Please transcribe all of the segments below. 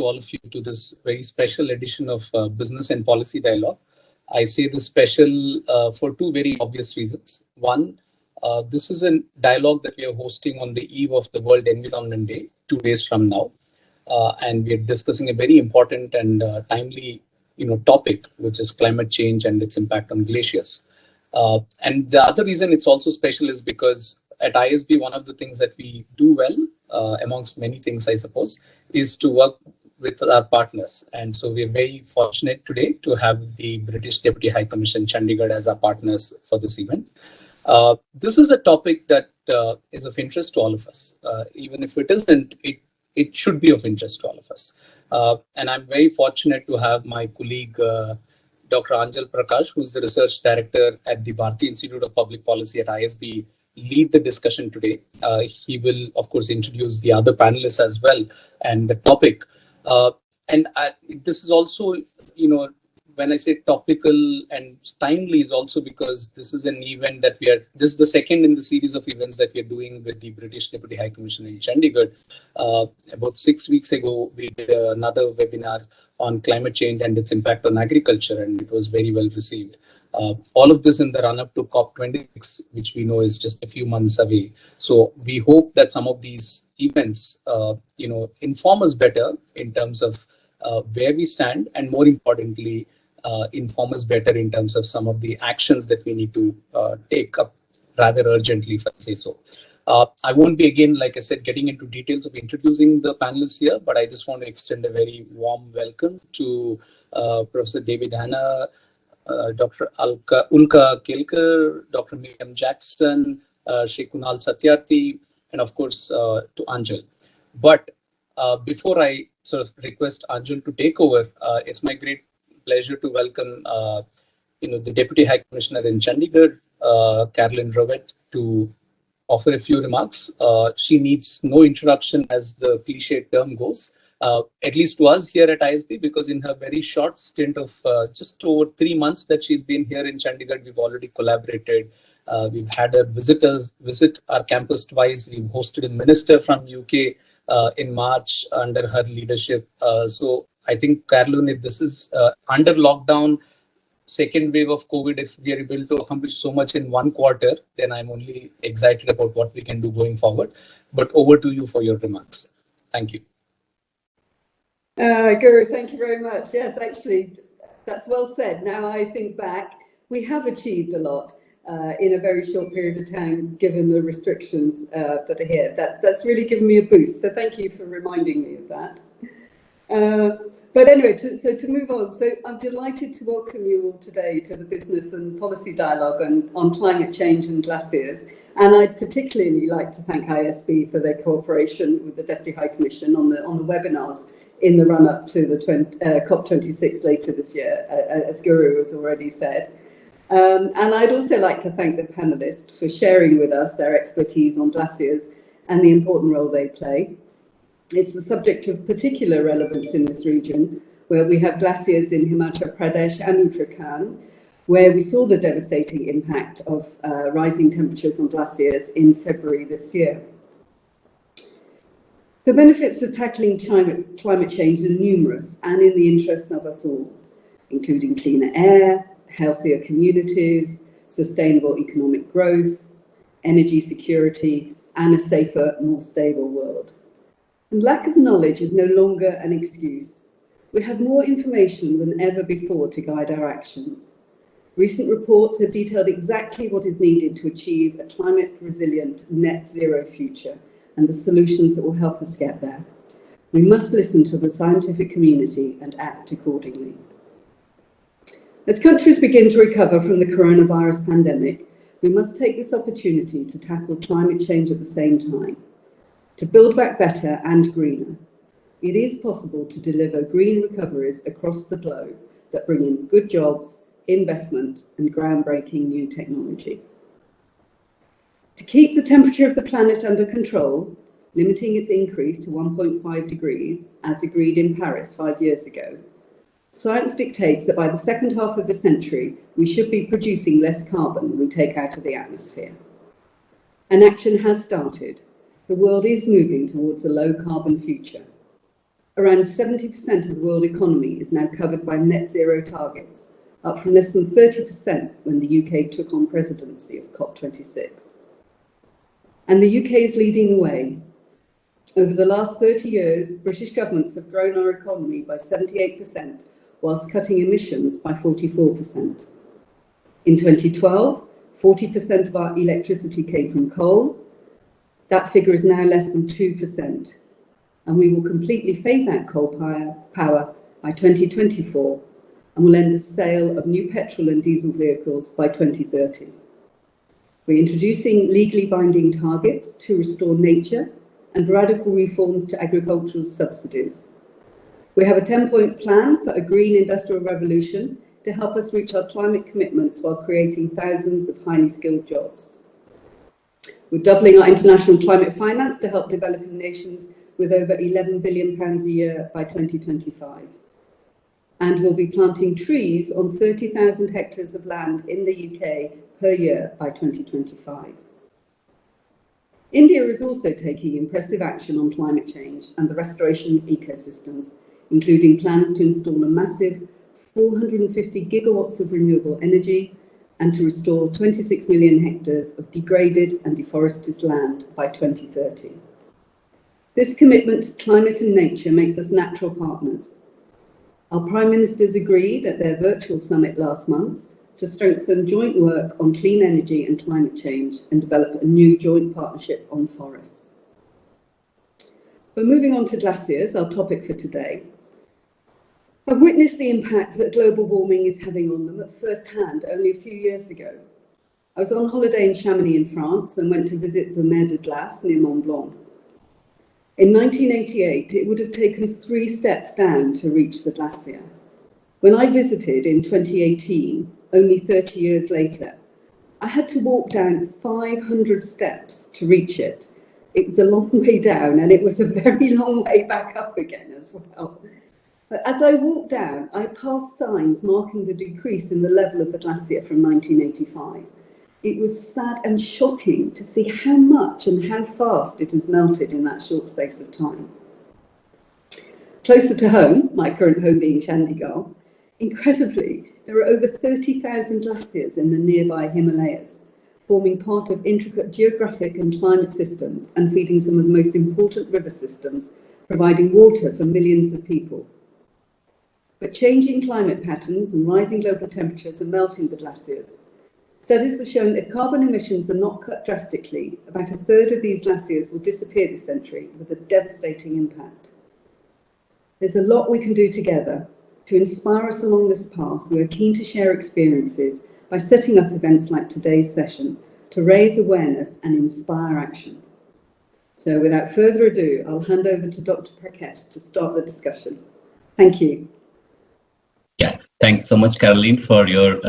all of you to this very special edition of Business and Policy Dialogue. I say this special for two very obvious reasons. One, this is a dialogue that we are hosting on the eve of the World Environment Day, 2 days from now. And we are discussing a very important and timely topic, which is climate change and its impact on glaciers. And the other reason it's also special is because at ISB, one of the things that we do well, amongst many things, I suppose, is to work with our partners. And so we're very fortunate today to have the British Deputy High Commission Chandigarh as our partners for this event. This is a topic that is of interest to all of us. Even if it isn't, it should be of interest to all of us. And I'm very fortunate to have my colleague, Dr. Anjal Prakash, who's the Research Director at the Bharati Institute of Public Policy at ISB, lead the discussion today. He will, of course, introduce the other panelists as well and the topic. This is also, when I say topical and timely, is also because this is an event that this is the second in the series of events that we are doing with the British Deputy High Commission in Chandigarh. About 6 weeks ago, we did another webinar on climate change and its impact on agriculture, and it was very well received. All of this in the run-up to COP26, which we know is just a few months away. So we hope that some of these events, inform us better in terms of where we stand, and more importantly, inform us better in terms of some of the actions that we need to take up rather urgently, if I say so. I won't be, again, like I said, getting into details of introducing the panelists here, but I just want to extend a very warm welcome to Professor David Hanna, Dr. Ulka Kelkar, Dr. Miriam Jackson, Sheikh Kunal Satyarthi, and of course to Anjal. But before I sort of request Anjal to take over, it's my great pleasure to welcome the Deputy High Commissioner in Chandigarh, Caroline Rowett, to offer a few remarks. She needs no introduction, as the cliche term goes. At least to us here at ISB, because in her very short stint of just over 3 months that she's been here in Chandigarh, we've already collaborated. We've had her visit our campus twice. We've hosted a minister from UK in March under her leadership. So I think, Caroline, if this is under lockdown, second wave of COVID, if we are able to accomplish so much in 1 quarter, then I'm only excited about what we can do going forward. But over to you for your remarks. Thank you. Guru, thank you very much. Yes, actually, that's well said. Now I think back, we have achieved a lot in a very short period of time, given the restrictions that are here. That's really given me a boost. So thank you for reminding me of that. But anyway, to move on. So I'm delighted to welcome you all today to the Business and Policy Dialogue on climate change and glaciers. And I'd particularly like to thank ISB for their cooperation with the Deputy High Commission on the webinars in the run-up to the COP26 later this year, as Guru has already said. And I'd also like to thank the panelists for sharing with us their expertise on glaciers and the important role they play. It's a subject of particular relevance in this region, where we have glaciers in Himachal Pradesh and Uttarakhand, where we saw the devastating impact of rising temperatures on glaciers in February this year. The benefits of tackling climate change are numerous and in the interests of us all, including cleaner air, healthier communities, sustainable economic growth, energy security, and a safer, more stable world. And lack of knowledge is no longer an excuse. We have more information than ever before to guide our actions. Recent reports have detailed exactly what is needed to achieve a climate-resilient net zero future and the solutions that will help us get there. We must listen to the scientific community and act accordingly. As countries begin to recover from the coronavirus pandemic, we must take this opportunity to tackle climate change at the same time, to build back better and greener. It is possible to deliver green recoveries across the globe that bring in good jobs, investment, and groundbreaking new technology. To keep the temperature of the planet under control, limiting its increase to 1.5 degrees, as agreed in Paris 5 years ago, science dictates that by the second half of the century, we should be producing less carbon than we take out of the atmosphere. And action has started. The world is moving towards a low-carbon future. Around 70% of the world economy is now covered by net zero targets, up from less than 30% when the UK took on presidency of COP26. And the UK is leading the way. Over the last 30 years, British governments have grown our economy by 78%, whilst cutting emissions by 44%. In 2012, 40% of our electricity came from coal. That figure is now less than 2%. And we will completely phase out coal power by 2024, and will end the sale of new petrol and diesel vehicles by 2030. We're introducing legally binding targets to restore nature and radical reforms to agricultural subsidies. We have a 10-point plan for a green industrial revolution to help us reach our climate commitments while creating thousands of highly skilled jobs. We're doubling our international climate finance to help developing nations with over £11 billion a year by 2025. And we'll be planting trees on 30,000 hectares of land in the UK per year by 2025. India is also taking impressive action on climate change and the restoration of ecosystems, including plans to install a massive 450 gigawatts of renewable energy and to restore 26 million hectares of degraded and deforested land by 2030. This commitment to climate and nature makes us natural partners. Our Prime Ministers agreed at their virtual summit last month to strengthen joint work on clean energy and climate change and develop a new joint partnership on forests. But moving on to glaciers, our topic for today. I've witnessed the impact that global warming is having on them at first hand only a few years ago. I was on holiday in Chamonix in France and went to visit the Mer de Glace near Mont Blanc. In 1988, it would have taken 3 steps down to reach the glacier. When I visited in 2018, only 30 years later, I had to walk down 500 steps to reach it. It was a long way down, and it was a very long way back up again as well. But as I walked down, I passed signs marking the decrease in the level of the glacier from 1985. It was sad and shocking to see how much and how fast it has melted in that short space of time. Closer to home, my current home being Chandigarh, incredibly, there are over 30,000 glaciers in the nearby Himalayas, forming part of intricate geographic and climate systems and feeding some of the most important river systems, providing water for millions of people. But changing climate patterns and rising global temperatures are melting the glaciers. Studies have shown that if carbon emissions are not cut drastically, about a third of these glaciers will disappear this century with a devastating impact. There's a lot we can do together. To inspire us along this path, we are keen to share experiences by setting up events like today's session to raise awareness and inspire action. So without further ado, I'll hand over to Dr. Paquette to start the discussion. Thank you. Yeah, thanks so much, Caroline, for your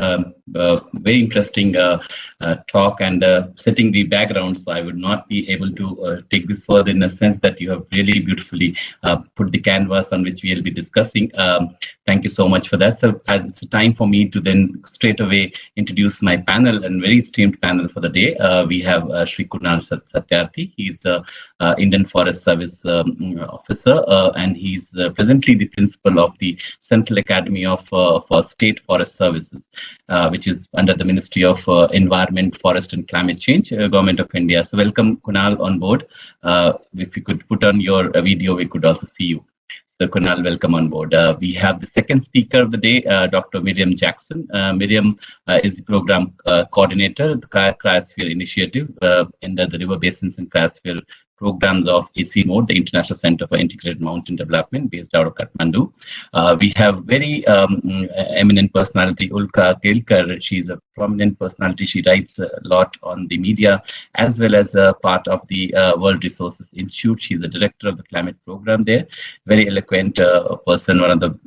very interesting talk and setting the background. So I would not be able to take this further in a sense that you have really beautifully put the canvas on which we will be discussing. Thank you so much for that. So it's time for me to then straight away introduce my panel, and very esteemed panel for the day. We have Shri Kunal Satyarthi. He's the Indian Forest Service officer, and he's presently the principal of the Central Academy of for State Forest Services, which is under the Ministry of Environment, Forest and Climate Change, Government of India. So welcome, Kunal, on board. If you could put on your video, we could also see you. So Kunal, welcome on board. We have the second speaker of the day, Dr. Miriam Jackson. Miriam is the program coordinator of the Cryosphere Initiative under the River Basins and Cryosphere programs of AC Mode, the International Center for Integrated Mountain Development, based out of Kathmandu. We have very eminent personality, Ulka Kelkar. She's a prominent personality. She writes a lot on the media, as well as part of the World Resources Institute. She's the director of the climate program there. Very eloquent person, one of the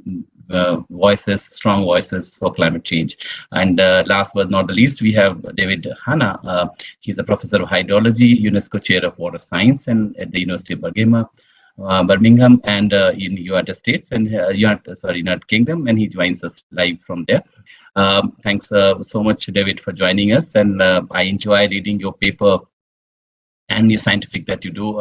strong voices for climate change. And last but not the least, we have David Hanna. He's a professor of hydrology, UNESCO chair of water science, and at the University of Birmingham and in United States and United Kingdom, and he joins us live from there. Thanks so much, David, for joining us, and I enjoy reading your paper and the scientific that you do,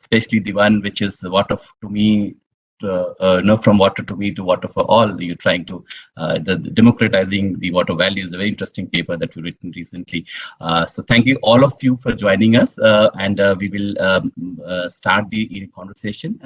especially the one which is to me from water to me to water for all. You're trying to the democratizing the water value is a very interesting paper that we've written recently. So thank you all of you for joining us, and we will start the conversation.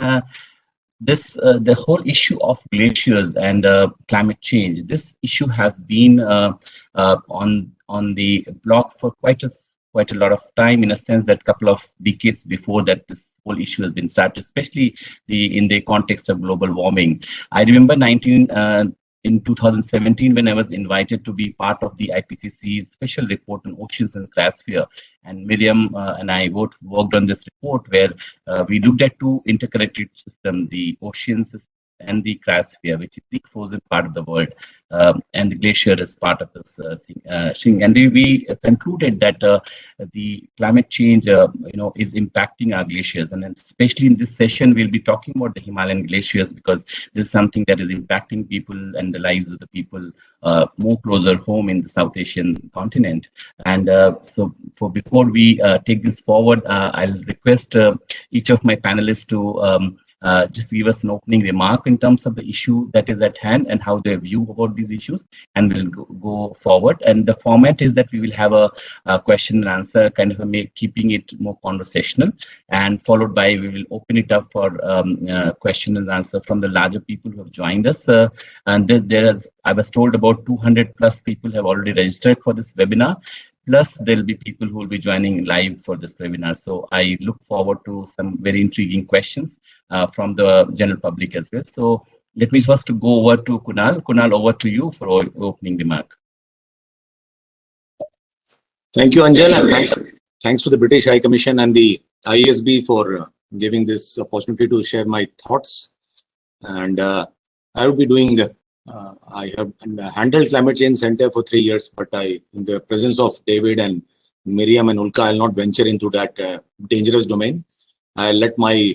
The whole issue of glaciers and climate change. This issue has been on the block for quite a lot of time, in a sense that couple of decades before that this whole issue has been started, especially in the context of global warming. I remember in 2017 when I was invited to be part of the IPCC special report on oceans and Glacier, and Miriam and I both worked on this report where we looked at two interconnected systems, the oceans and the Glacier, which is the frozen part of the world, and the glacier is part of this thing. And we concluded that the climate change, is impacting our glaciers, and especially in this session, we'll be talking about the Himalayan glaciers because this is something that is impacting people and the lives of the people more closer home in the South Asian continent. And so, before we take this forward, I'll request each of my panelists to just give us an opening remark in terms of the issue that is at hand and how they view about these issues, and we'll go forward. And the format is that we will have a question and answer, kind of keeping it more conversational, and followed by we will open it up for question and answer from the larger people who have joined us. And I was told about 200 plus people have already registered for this webinar. Plus, there'll be people who will be joining live for this webinar. So I look forward to some very intriguing questions from the general public as well. So let me first go over to Kunal. Kunal, over to you for opening remark. Thank you, Anjal, and thanks to the British High Commission and the ISB for giving this opportunity to share my thoughts. And I will be doing, I have handled Climate Change Center for 3 years, but in the presence of David and Miriam and Ulka, I'll not venture into that dangerous domain. I'll let my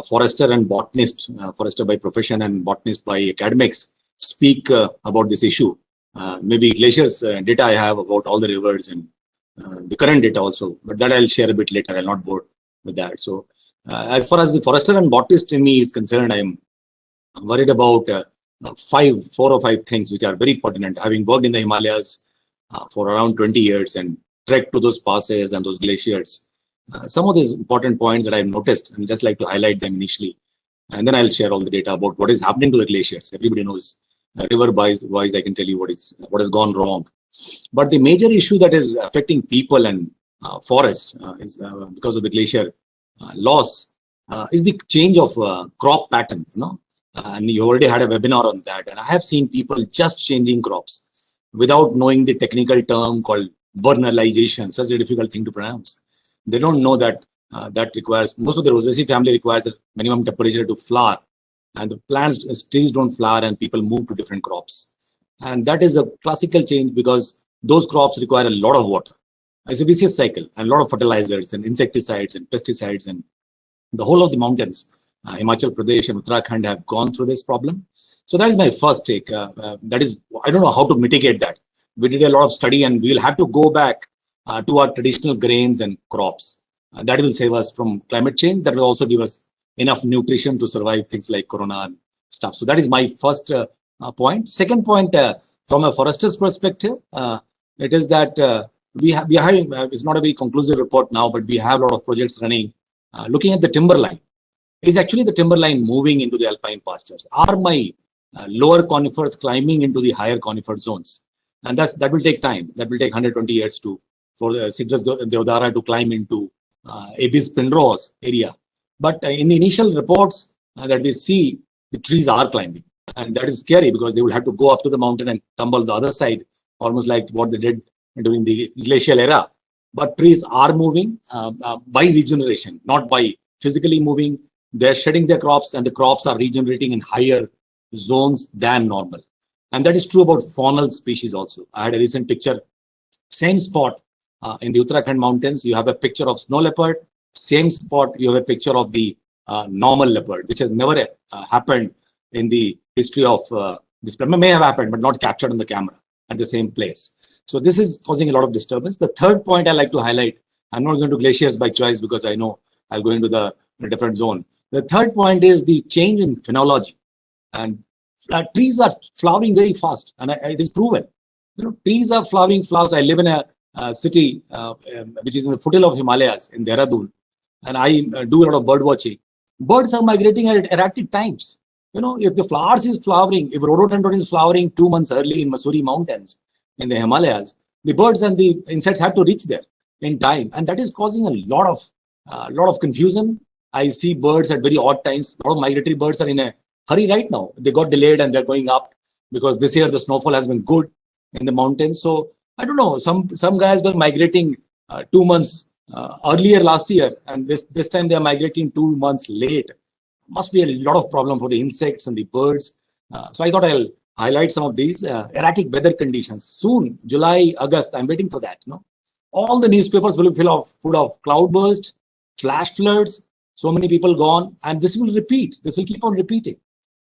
forester and botanist, forester by profession and botanist by academics, speak about this issue. Maybe glaciers data I have about all the rivers and the current data also, but that I'll share a bit later. I'll not bore with that. So as far as the forester and botanist in me is concerned, I'm worried about 4 or 5 things which are very pertinent. Having worked in the Himalayas for around 20 years and trekked to those passes and those glaciers, some of these important points that I've noticed, and just like to highlight them initially, and then I'll share all the data about what is happening to the glaciers. Everybody knows, river-wise, I can tell you what has gone wrong. But the major issue that is affecting people and forest is because of the glacier loss is the change of crop pattern. And you already had a webinar on that, and I have seen people just changing crops without knowing the technical term called vernalization, such a difficult thing to pronounce. They don't know that that requires, most of the Rosaceae family requires a minimum temperature to flower, and the plants, trees don't flower, and people move to different crops. And that is a classical change because those crops require a lot of water. It's a vicious cycle, and a lot of fertilizers and insecticides and pesticides, and the whole of the mountains, Himachal Pradesh and Uttarakhand, have gone through this problem. So that is my first take. That is, I don't know how to mitigate that. We did a lot of study, and we'll have to go back to our traditional grains and crops. That will save us from climate change. That will also give us enough nutrition to survive things like corona and stuff. So that is my first point. Second point, from a forester's perspective, it is that we are having, it's not a very conclusive report now, but we have a lot of projects running looking at the timberline. Is actually the timberline moving into the alpine pastures? Are my lower conifers climbing into the higher conifer zones? And that will take time. That will take 120 years for the Citrus deodara to climb into Abies pinrose area. But in the initial reports that we see, the trees are climbing. And that is scary because they will have to go up to the mountain and tumble the other side, almost like what they did during the glacial era. But trees are moving by regeneration, not by physically moving. They're shedding their crops, and the crops are regenerating in higher zones than normal. And that is true about faunal species also. I had a recent picture, same spot in the Uttarakhand mountains, you have a picture of snow leopard. Same spot, you have a picture of the normal leopard, which has never happened in the history of this. May have happened, but not captured on the camera at the same place. So this is causing a lot of disturbance. The third point I like to highlight, I'm not going to glaciers by choice because I know I'll go into the in a different zone. The third point is the change in phenology, and trees are flowering very fast, and it is proven. Trees are flowering fast. I live in a city which is in the foothills of Himalayas in Dehradun, and I do a lot of bird watching. Birds are migrating at erratic times. If the flowers is flowering, if rhododendron is flowering 2 months early in Mussoorie mountains in the Himalayas, the birds and the insects have to reach there in time, and that is causing a lot of confusion. I see birds at very odd times. A lot of migratory birds are in a hurry right now. They got delayed and they're going up because this year the snowfall has been good in the mountains. So I don't know. Some guys were migrating 2 months earlier last year, and this time they are migrating 2 months late. Must be a lot of problem for the insects and the birds. So I thought I'll highlight some of these erratic weather conditions. Soon, July, August, I'm waiting for that. All the newspapers will be full of cloudburst, flash floods, so many people gone, and this will repeat. This will keep on repeating.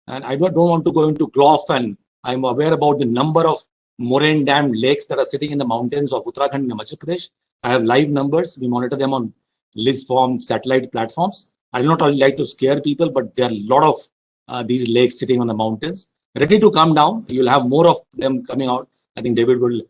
And I don't want to go into Gloff, and I'm aware about the number of moraine dammed lakes that are sitting in the mountains of Uttarakhand and Himachal Pradesh. I have live numbers. We monitor them on LISFORM satellite platforms. I do not like to scare people, but there are a lot of these lakes sitting on the mountains, ready to come down. You'll have more of them coming out. I think David will,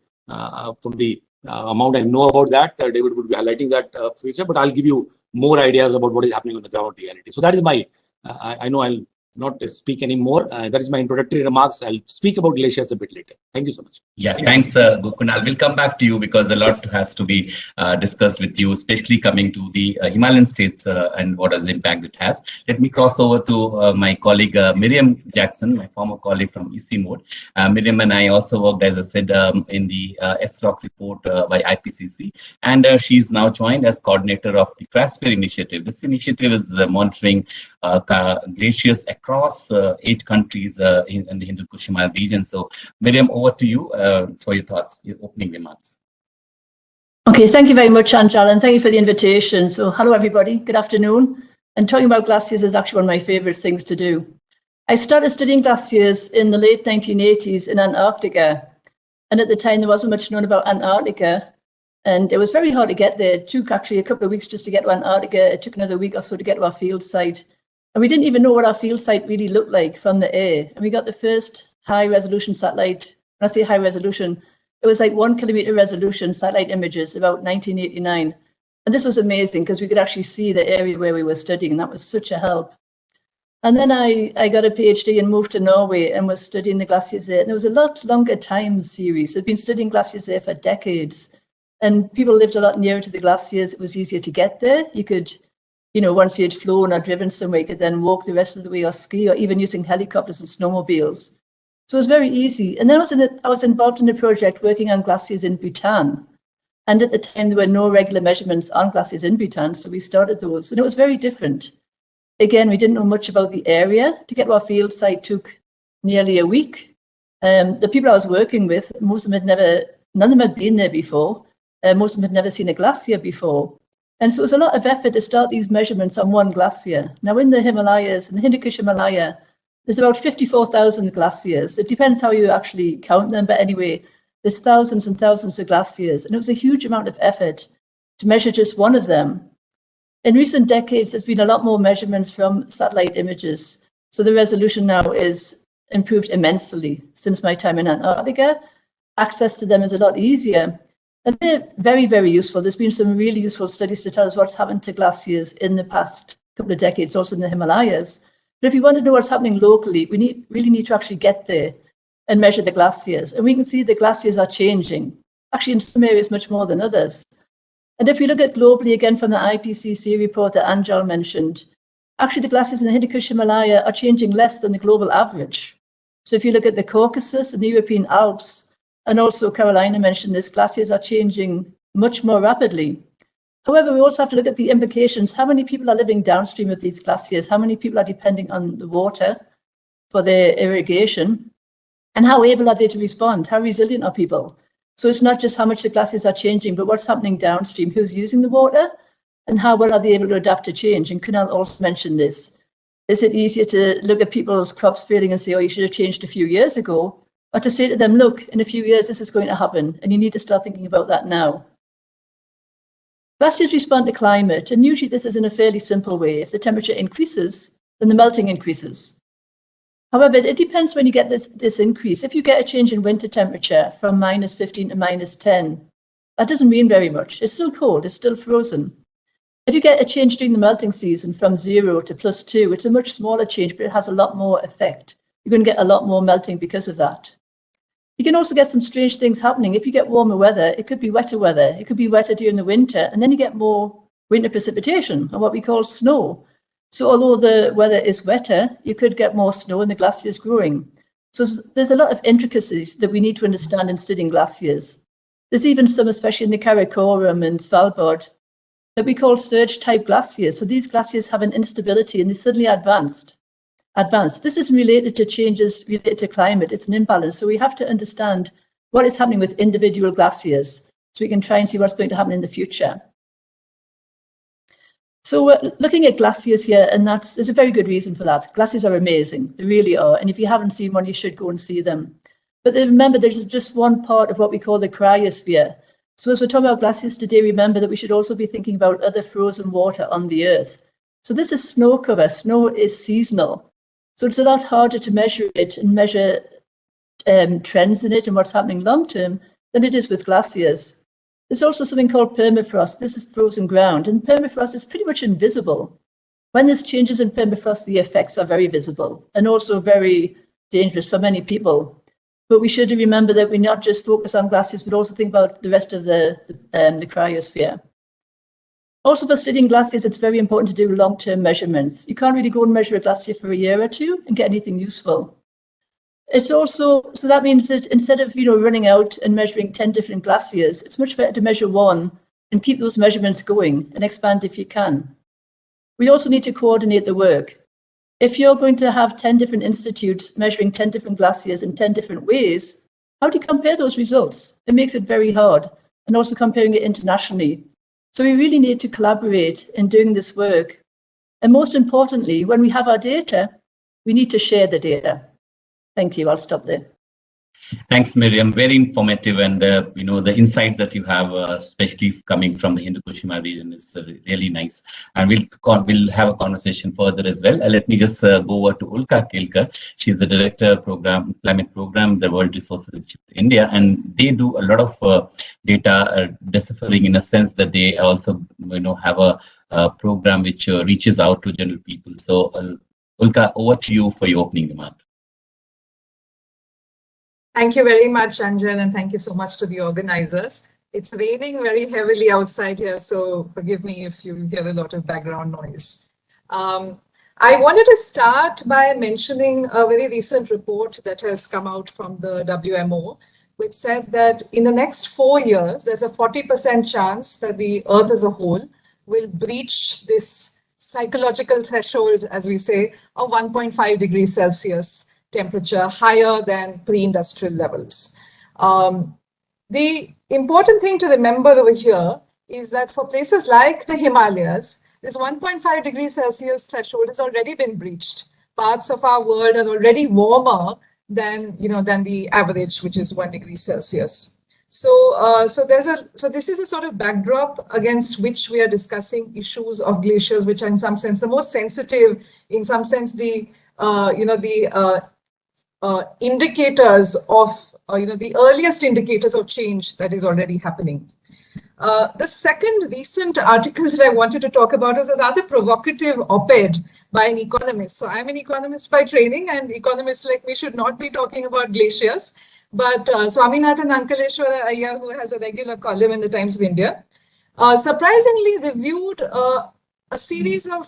from the amount I know about that, David would be highlighting that future, but I'll give you more ideas about what is happening on the ground reality. So that is my, I know I'll not speak anymore. That is my introductory remarks. I'll speak about glaciers a bit later. Thank you so much. Yeah, thanks, Kunal. We'll come back to you because a lot has to be discussed with you, especially coming to the Himalayan states and what the impact it has. Let me cross over to my colleague Miriam Jackson, my former colleague from EC Mode. Miriam and I also worked, as I said, in the SROC report by IPCC, and she's now joined as coordinator of the Pasture initiative. This initiative is monitoring glaciers across 8 countries in the Hindu Kush Himalaya region. So, Miriam, over to you for your thoughts, your opening remarks. Okay, thank you very much, Anjal, and thank you for the invitation. So, hello, everybody. Good afternoon. And talking about glaciers is actually one of my favorite things to do. I started studying glaciers in the late 1980s in Antarctica. And at the time, there wasn't much known about Antarctica. And it was very hard to get there. It took actually a couple of weeks just to get to Antarctica. It took another week or so to get to our field site. And we didn't even know what our field site really looked like from the air. And we got the first high resolution satellite. When I say high resolution, it was like 1 kilometer resolution satellite images about 1989. And this was amazing because we could actually see the area where we were studying. And that was such a help. And then I got a PhD and moved to Norway and was studying the glaciers there. And there was a lot longer time series. I've been studying glaciers there for decades. And people lived a lot nearer to the glaciers. It was easier to get there. You could, once you had flown or driven somewhere, you could then walk the rest of the way or ski, or even using helicopters and snowmobiles. So it was very easy. And then I was involved in a project working on glaciers in Bhutan. And at the time, there were no regular measurements on glaciers in Bhutan. So we started those. And it was very different. Again, we didn't know much about the area. To get to our field site took nearly a week. The people I was working with, most of them none of them had been there before. Most of them had never seen a glacier before. And so it was a lot of effort to start these measurements on one glacier. Now in the Himalayas, in the Hindu Kush Himalaya, there's about 54,000 glaciers. It depends how you actually count them. But anyway, there's thousands and thousands of glaciers. And it was a huge amount of effort to measure just one of them. In recent decades, there's been a lot more measurements from satellite images. So the resolution now is improved immensely since my time in Antarctica. Access to them is a lot easier. And they're very, very useful. There's been some really useful studies to tell us what's happened to glaciers in the past couple of decades, also in the Himalayas. But if you want to know what's happening locally, we really need to actually get there and measure the glaciers. And we can see the glaciers are changing, actually in some areas much more than others. And if you look at globally, again, from the IPCC report that Anjal mentioned, actually the glaciers in the Hindu Kush Himalaya are changing less than the global average. So if you look at the Caucasus and the European Alps, and also Carolina mentioned this, glaciers are changing much more rapidly. However, we also have to look at the implications. How many people are living downstream of these glaciers? How many people are depending on the water for their irrigation? And how able are they to respond? How resilient are people? So it's not just how much the glaciers are changing, but what's happening downstream, who's using the water, and how well are they able to adapt to change? And Kunal also mentioned this. Is it easier to look at people's crops failing and say, oh, you should have changed a few years ago? Or to say to them, look, in a few years, this is going to happen, and you need to start thinking about that now. Glaciers respond to climate, and usually this is in a fairly simple way. If the temperature increases, then the melting increases. However, it depends when you get this increase. If you get a change in winter temperature from -15 to -10, that doesn't mean very much. It's still cold, it's still frozen. If you get a change during the melting season from 0 to +2, it's a much smaller change, but it has a lot more effect. You're going to get a lot more melting because of that. You can also get some strange things happening. If you get warmer weather, it could be wetter weather. It could be wetter during the winter, and then you get more winter precipitation, or what we call snow. So although the weather is wetter, you could get more snow and the glacier is growing. So there's a lot of intricacies that we need to understand in studying glaciers. There's even some, especially in the Karakoram and Svalbard, that we call surge-type glaciers. So these glaciers have an instability and they suddenly advance. This isn't related to changes related to climate, it's an imbalance. So we have to understand what is happening with individual glaciers so we can try and see what's going to happen in the future. So we're looking at glaciers here, and there's a very good reason for that. Glaciers are amazing, they really are. And if you haven't seen one, you should go and see them. But remember, there's just one part of what we call the cryosphere. So as we're talking about glaciers today, remember that we should also be thinking about other frozen water on the Earth. So this is snow cover. Snow is seasonal. So it's a lot harder to measure it and measure trends in it and what's happening long term than it is with glaciers. There's also something called permafrost. This is frozen ground, and permafrost is pretty much invisible. When there's changes in permafrost, the effects are very visible and also very dangerous for many people. But we should remember that we not just focus on glaciers, but also think about the rest of the cryosphere. Also, for studying glaciers, it's very important to do long-term measurements. You can't really go and measure a glacier for a year or two and get anything useful. It's also, so that means that instead of running out and measuring 10 different glaciers, it's much better to measure one and keep those measurements going and expand if you can. We also need to coordinate the work. If you're going to have 10 different institutes measuring 10 different glaciers in 10 different ways, how do you compare those results? It makes it very hard, and also comparing it internationally. So we really need to collaborate in doing this work. And most importantly, when we have our data, we need to share the data. Thank you. I'll stop there. Thanks, Miriam. Very informative, and the insights that you have, especially coming from the Hindu Kushima region, is really nice. And we'll have a conversation further as well. Let me just go over to Ulka Kelkar. She's the director of climate program, the World Resources Institute India, and they do a lot of data deciphering, in a sense that they also have a program which reaches out to general people. So Ulka, over to you for your opening remark. Thank you very much, Anjal, and thank you so much to the organizers. It's raining very heavily outside here, so forgive me if you hear a lot of background noise. I wanted to start by mentioning a very recent report that has come out from the WMO, which said that in the next 4 years, there's a 40% chance that the Earth as a whole will breach this psychological threshold, as we say, of 1.5 degrees Celsius temperature, higher than pre-industrial levels. The important thing to remember over here is that for places like the Himalayas, this 1.5 degrees Celsius threshold has already been breached. Parts of our world are already warmer than the average, which is 1 degree Celsius. So this is a sort of backdrop against which we are discussing issues of glaciers, which are in some sense the most sensitive, in some sense the indicators of, the earliest indicators of change that is already happening. The second recent article that I wanted to talk about is a rather provocative op-ed by an economist. So I'm an economist by training, and economists like me should not be talking about glaciers. But Swaminathan Ankaleshwara Iyer, who has a regular column in the Times of India, surprisingly reviewed a series of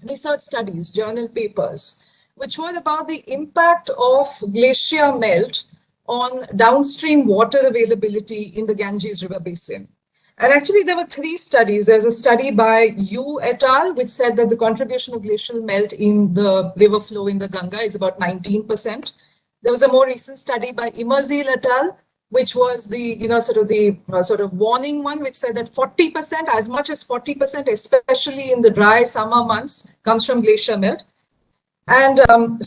research studies, journal papers, which were about the impact of glacier melt on downstream water availability in the Ganges River Basin. And actually, there were 3 studies. There's a study by Yu et al., which said that the contribution of glacial melt in the river flow in the Ganga is about 19%. There was a more recent study by Immerzeel et al., which was the sort of warning one, which said that 40%, as much as 40%, especially in the dry summer months, comes from glacier melt. And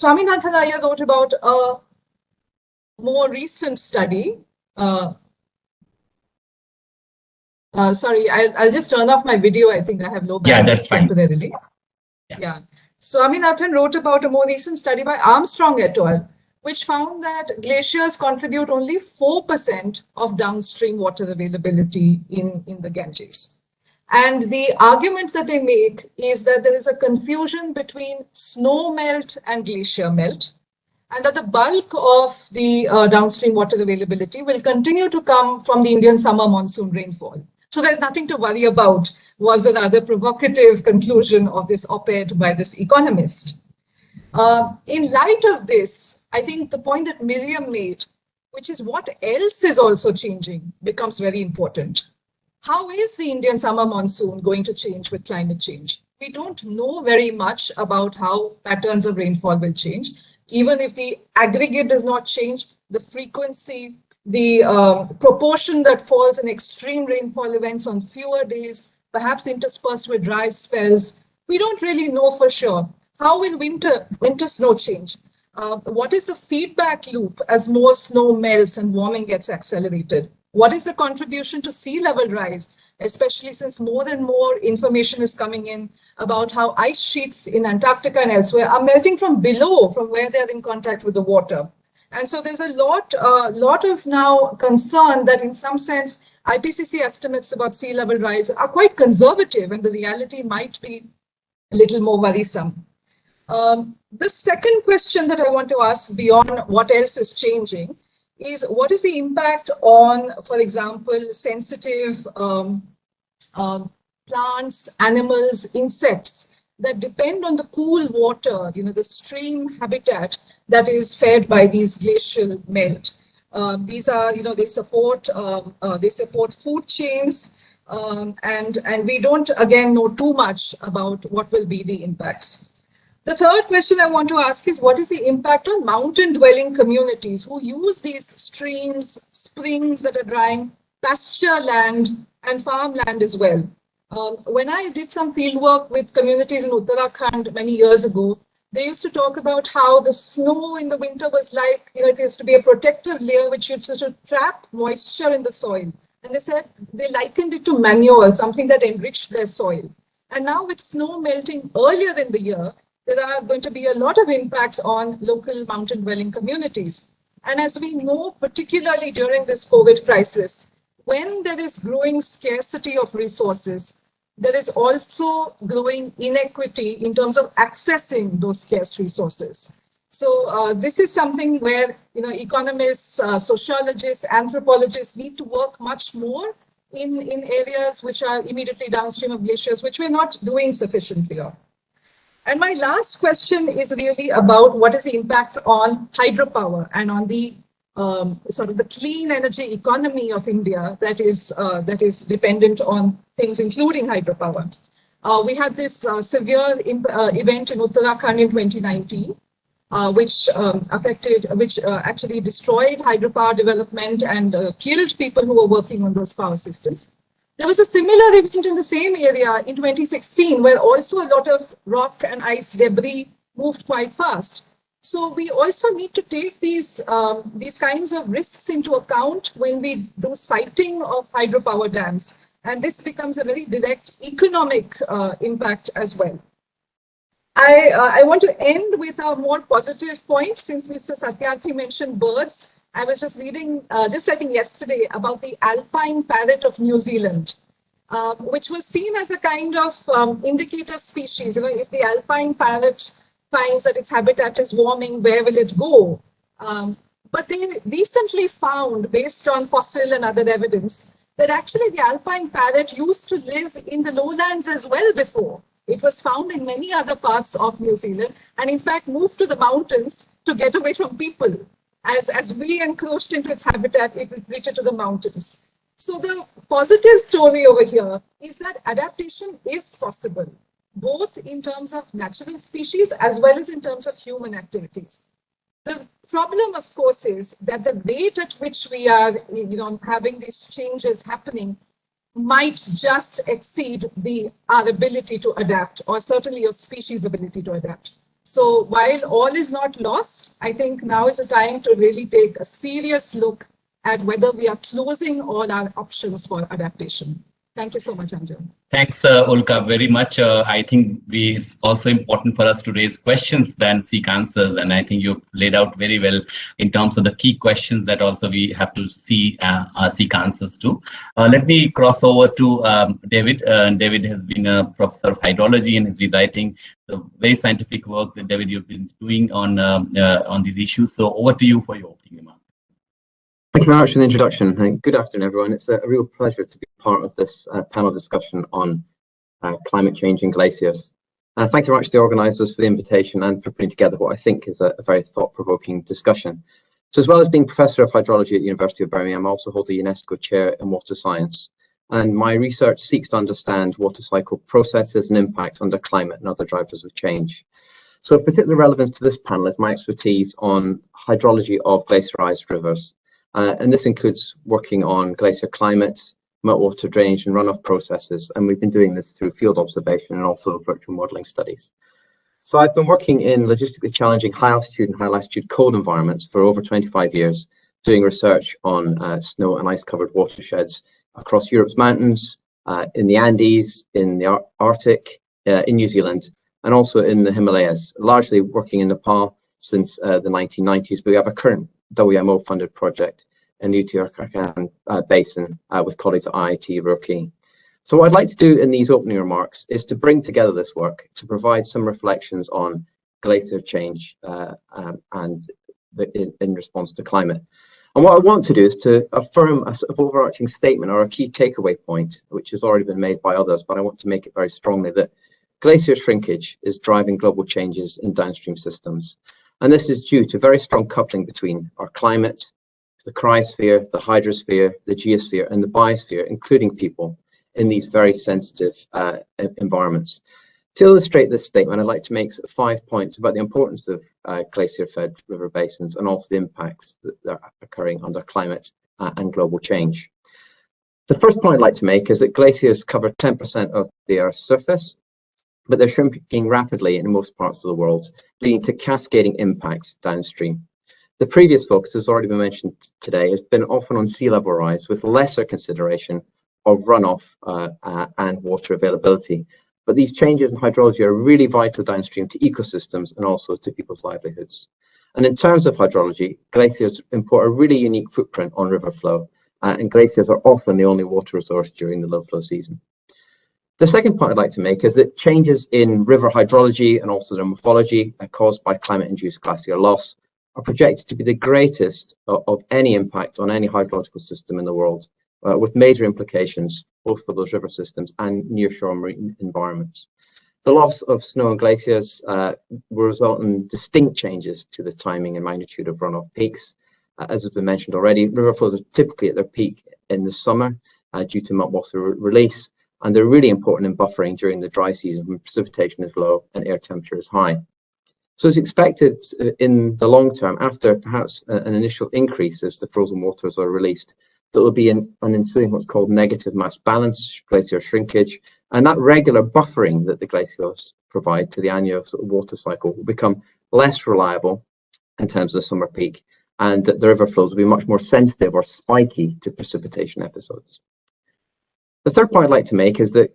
Swaminathan Iyer wrote about a more recent study Sorry, I'll just turn off my video. I think I have low bandwidth. Yeah, that's fine. Temporarily. Yeah. So Aminathan wrote about a more recent study by Armstrong et al., which found that glaciers contribute only 4% of downstream water availability in the Ganges. And the argument that they make is that there is a confusion between snow melt and glacier melt, and that the bulk of the downstream water availability will continue to come from the Indian summer monsoon rainfall. So there's nothing to worry about, was the rather provocative conclusion of this op-ed by this economist. In light of this, I think the point that Miriam made, which is what else is also changing, becomes very important. How is the Indian summer monsoon going to change with climate change? We don't know very much about how patterns of rainfall will change. Even if the aggregate does not change, the frequency, the proportion that falls in extreme rainfall events on fewer days, perhaps interspersed with dry spells, we don't really know for sure. How will winter snow change? What is the feedback loop as more snow melts and warming gets accelerated? What is the contribution to sea level rise, especially since more and more information is coming in about how ice sheets in Antarctica and elsewhere are melting from below, from where they're in contact with the water. And so there's a lot of now concern that in some sense, IPCC estimates about sea level rise are quite conservative, and the reality might be a little more worrisome. The second question that I want to ask beyond what else is changing is what is the impact on, for example, sensitive plants, animals, insects that depend on the cool water, the stream habitat that is fed by these glacial melt. These are, they support food chains, and we don't again know too much about what will be the impacts. The third question I want to ask is what is the impact on mountain dwelling communities who use these streams, springs that are drying, pasture land and farmland as well. When I did some field work with communities in Uttarakhand many years ago, they used to talk about how the snow in the winter was like, it used to be a protective layer which used to trap moisture in the soil. And they said they likened it to manure, something that enriched their soil. And now with snow melting earlier in the year, there are going to be a lot of impacts on local mountain dwelling communities. And as we know, particularly during this COVID crisis, when there is growing scarcity of resources, there is also growing inequity in terms of accessing those scarce resources. So this is something where economists, sociologists, anthropologists need to work much more in areas which are immediately downstream of glaciers, which we're not doing sufficiently of. And my last question is really about what is the impact on hydropower and on the sort of the clean energy economy of India that is dependent on things including hydropower. We had this severe event in Uttarakhand in 2019, which actually destroyed hydropower development and killed people who were working on those power systems. There was a similar event in the same area in 2016, where also a lot of rock and ice debris moved quite fast. So we also need to take these kinds of risks into account when we do siting of hydropower dams. And this becomes a very direct economic impact as well. I want to end with a more positive point, since Mr. Satyarthi mentioned birds. I was just reading, I think yesterday, about the alpine parrot of New Zealand, which was seen as a kind of indicator species. If the alpine parrot finds that its habitat is warming, where will it go? But they recently found, based on fossil and other evidence, that actually the alpine parrot used to live in the lowlands as well before. It was found in many other parts of New Zealand, and in fact moved to the mountains to get away from people. As we encroached into its habitat, it would reach to the mountains. So the positive story over here is that adaptation is possible, both in terms of natural species as well as in terms of human activities. The problem, of course, is that the rate at which we are having these changes happening might just exceed our ability to adapt, or certainly your species' ability to adapt. So while all is not lost, I think now is the time to really take a serious look at whether we are closing all our options for adaptation. Thank you so much, Anjal. Thanks, Ulka, very much. I think it's also important for us to raise questions than seek answers. And I think you've laid out very well in terms of the key questions that also we have to seek answers to. Let me cross over to David. David has been a professor of hydrology and has been writing the very scientific work that, David, you've been doing on these issues. So over to you for your opening remarks. Thank you very much for the introduction. And good afternoon, everyone. It's a real pleasure to be part of this panel discussion on climate change and glaciers. Thank you very much to the organisers for the invitation and for putting together what I think is a very thought-provoking discussion. So as well as being Professor of Hydrology at the University of Birmingham, I also hold a UNESCO Chair in Water Science. And my research seeks to understand water cycle processes and impacts under climate and other drivers of change. So of particular relevance to this panel is my expertise on hydrology of glacierized rivers. And this includes working on glacier climate, meltwater drainage and runoff processes. And we've been doing this through field observation and also virtual modelling studies. So I've been working in logistically challenging high altitude and high latitude cold environments for over 25 years, doing research on snow and ice covered watersheds across Europe's mountains, in the Andes, in the Arctic, in New Zealand, and also in the Himalayas, largely working in Nepal since the 1990s. But we have a current WMO funded project in the Uttarakhand Basin with colleagues at IIT Roorkee. So what I'd like to do in these opening remarks is to bring together this work to provide some reflections on glacier change and in response to climate. And what I want to do is to affirm a sort of overarching statement or a key takeaway point, which has already been made by others, but I want to make it very strongly that glacier shrinkage is driving global changes in downstream systems. And this is due to very strong coupling between our climate, the cryosphere, the hydrosphere, the geosphere, and the biosphere, including people, in these very sensitive environments. To illustrate this statement, I'd like to make 5 points about the importance of glacier-fed river basins and also the impacts that are occurring under climate and global change. The first point I'd like to make is that glaciers cover 10% of the Earth's surface, but they're shrinking rapidly in most parts of the world, leading to cascading impacts downstream. The previous focus, has already been mentioned today, has been often on sea level rise with lesser consideration of runoff and water availability. But these changes in hydrology are really vital downstream to ecosystems and also to people's livelihoods. And in terms of hydrology, glaciers import a really unique footprint on river flow, and glaciers are often the only water resource during the low flow season. The second point I'd like to make is that changes in river hydrology and also their morphology caused by climate-induced glacier loss are projected to be the greatest of any impact on any hydrological system in the world, with major implications both for those river systems and nearshore marine environments. The loss of snow and glaciers will result in distinct changes to the timing and magnitude of runoff peaks. As has been mentioned already, river flows are typically at their peak in the summer due to meltwater release, and they're really important in buffering during the dry season when precipitation is low and air temperature is high. So it's expected in the long term, after perhaps an initial increase as the frozen waters are released, that will be an ensuing what's called negative mass balance, glacier shrinkage, and that regular buffering that the glaciers provide to the annual water cycle will become less reliable in terms of the summer peak, and that the river flows will be much more sensitive or spiky to precipitation episodes. The third point I'd like to make is that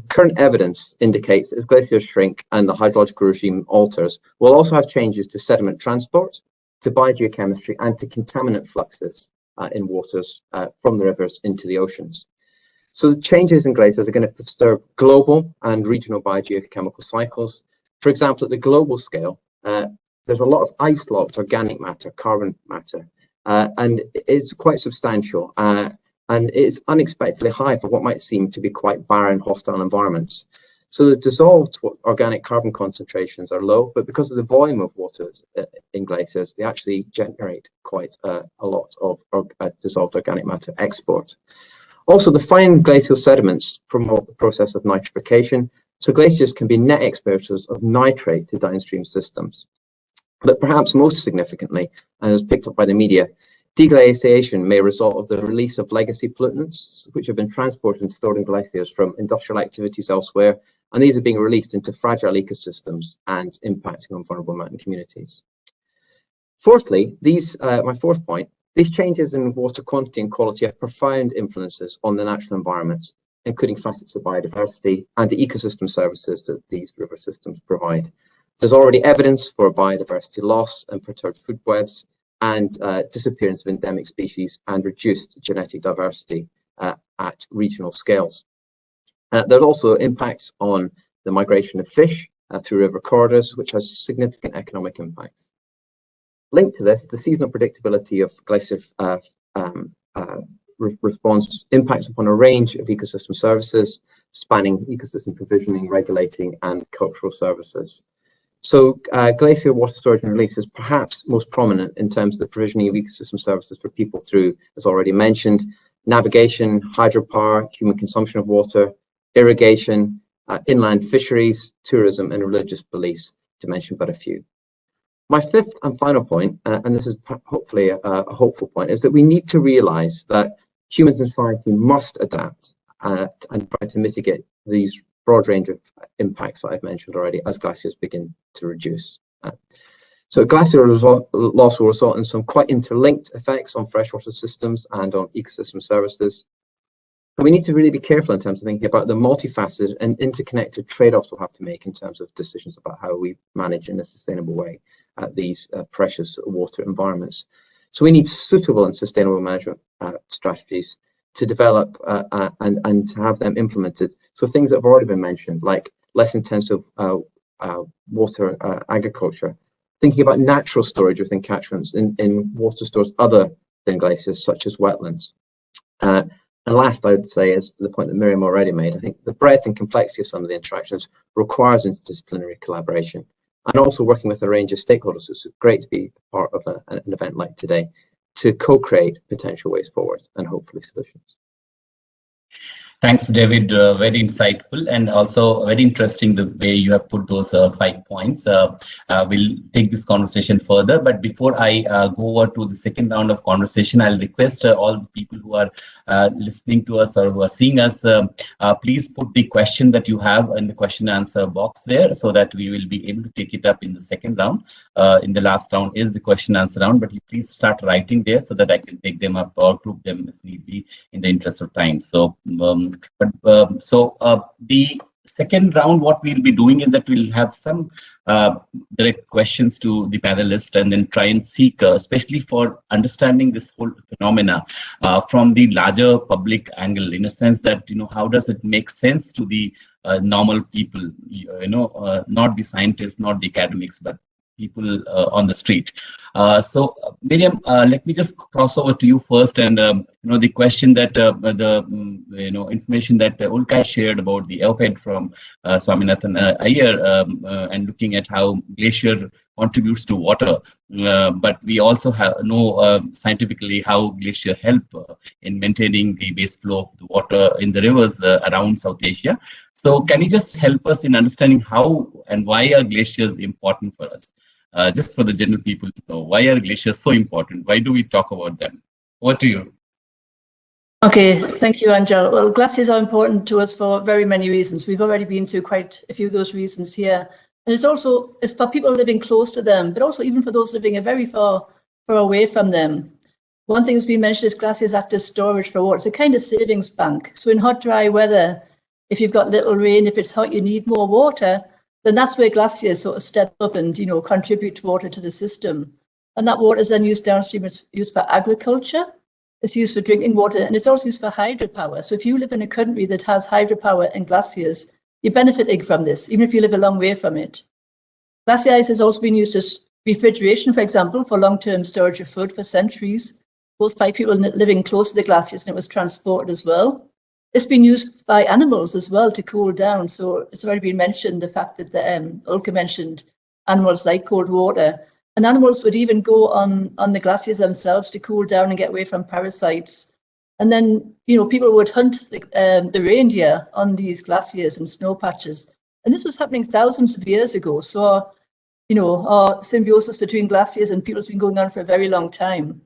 current evidence indicates that as glaciers shrink and the hydrological regime alters, we'll also have changes to sediment transport, to biogeochemistry, and to contaminant fluxes in waters from the rivers into the oceans. So the changes in glaciers are going to disturb global and regional biogeochemical cycles. For example, at the global scale, there's a lot of ice-locked organic matter, carbon matter, and it's quite substantial. And it's unexpectedly high for what might seem to be quite barren, hostile environments. So the dissolved organic carbon concentrations are low, but because of the volume of waters in glaciers, they actually generate quite a lot of dissolved organic matter export. Also, the fine glacial sediments promote the process of nitrification, so glaciers can be net exporters of nitrate to downstream systems. But perhaps most significantly, and as picked up by the media, deglaciation may result of the release of legacy pollutants, which have been transported and stored in glaciers from industrial activities elsewhere, and these are being released into fragile ecosystems and impacting on vulnerable mountain communities. Fourthly, my fourth point, these changes in water quantity and quality have profound influences on the natural environment, including facets of biodiversity and the ecosystem services that these river systems provide. There's already evidence for biodiversity loss and perturbed food webs, and disappearance of endemic species and reduced genetic diversity at regional scales. There are also impacts on the migration of fish through river corridors, which has significant economic impacts. Linked to this, the seasonal predictability of glacier response impacts upon a range of ecosystem services, spanning ecosystem provisioning, regulating, and cultural services. So glacier water storage and release is perhaps most prominent in terms of the provisioning of ecosystem services for people through, as already mentioned, navigation, hydropower, human consumption of water, irrigation, inland fisheries, tourism, and religious beliefs, to mention but a few. My fifth and final point, and this is hopefully a hopeful point, is that we need to realize that humans and society must adapt and try to mitigate these broad range of impacts that I've mentioned already as glaciers begin to reduce. So glacier loss will result in some quite interlinked effects on freshwater systems and on ecosystem services. And we need to really be careful in terms of thinking about the multifaceted and interconnected trade-offs we'll have to make in terms of decisions about how we manage in a sustainable way these precious water environments. So we need suitable and sustainable management strategies to develop and to have them implemented. So things that have already been mentioned, like less intensive water agriculture, thinking about natural storage within catchments in water stores other than glaciers, such as wetlands. And last, I would say, is the point that Miriam already made. I think the breadth and complexity of some of the interactions requires interdisciplinary collaboration, and also working with a range of stakeholders. It's great to be part of an event like today to co-create potential ways forward and hopefully solutions. Thanks, David. Very insightful and also very interesting the way you have put those 5 points. We'll take this conversation further, but before I go over to the second round of conversation, I'll request all the people who are listening to us or who are seeing us, please put the question that you have in the question answer box there so that we will be able to take it up in the second round. In the last round is the question answer round, but you please start writing there so that I can take them up or group them if need be in the interest of time. So the second round, what we'll be doing is that we'll have some direct questions to the panelists and then try and seek, especially for understanding this whole phenomena from the larger public angle, in a sense that, how does it make sense to the normal people, not the scientists, not the academics, but people on the street. So Miriam, let me just cross over to you first, and the question that information that Ulkay shared about the op-ed from Swaminathan Iyer and looking at how glacier contributes to water, but we also know scientifically how glacier help in maintaining the base flow of the water in the rivers around South Asia. So can you just help us in understanding how and why are glaciers important for us? Just for the general people to know, why are glaciers so important? Why do we talk about them? Over to you. Okay, thank you, Angel. Well, glaciers are important to us for very many reasons. We've already been through quite a few of those reasons here. And it's for people living close to them, but also even for those living very far away from them. One thing that's been mentioned is glaciers act as storage for water. It's a kind of savings bank. So in hot, dry weather, if you've got little rain, if it's hot, you need more water, then that's where glaciers sort of step up and, contribute water to the system. And that water is then used downstream. It's used for agriculture, it's used for drinking water, and it's also used for hydropower. So if you live in a country that has hydropower and glaciers, you're benefiting from this, even if you live a long way from it. Glacier ice has also been used as refrigeration, for example, for long-term storage of food for centuries, both by people living close to the glaciers, and it was transported as well. It's been used by animals as well to cool down. So it's already been mentioned, the fact that Ulka mentioned animals like cold water. And animals would even go on the glaciers themselves to cool down and get away from parasites. And then, people would hunt the reindeer on these glaciers and snow patches. And this was happening thousands of years ago. So, our symbiosis between glaciers and people has been going on for a very long time.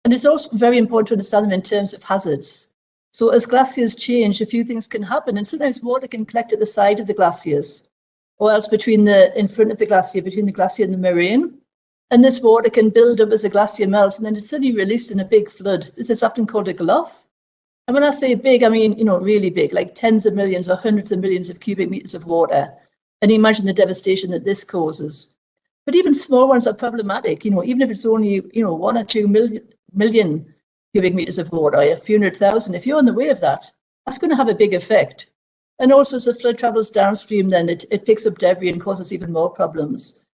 And it's also very important to understand them in terms of hazards. So as glaciers change, a few things can happen, and sometimes water can collect at the side of the glaciers, or else in front of the glacier, between the glacier and the moraine. And this water can build up as the glacier melts, and then it's suddenly released in a big flood. It's often called a gulf. And when I say big, I mean, really big, like tens of millions or hundreds of millions of cubic meters of water. And imagine the devastation that this causes. But even small ones are problematic, even if it's only, 1 or 2 million cubic meters of water, a few 100,000, if you're in the way of that, that's going to have a big effect. And also as the flood travels downstream, then it picks up debris and causes even more problems.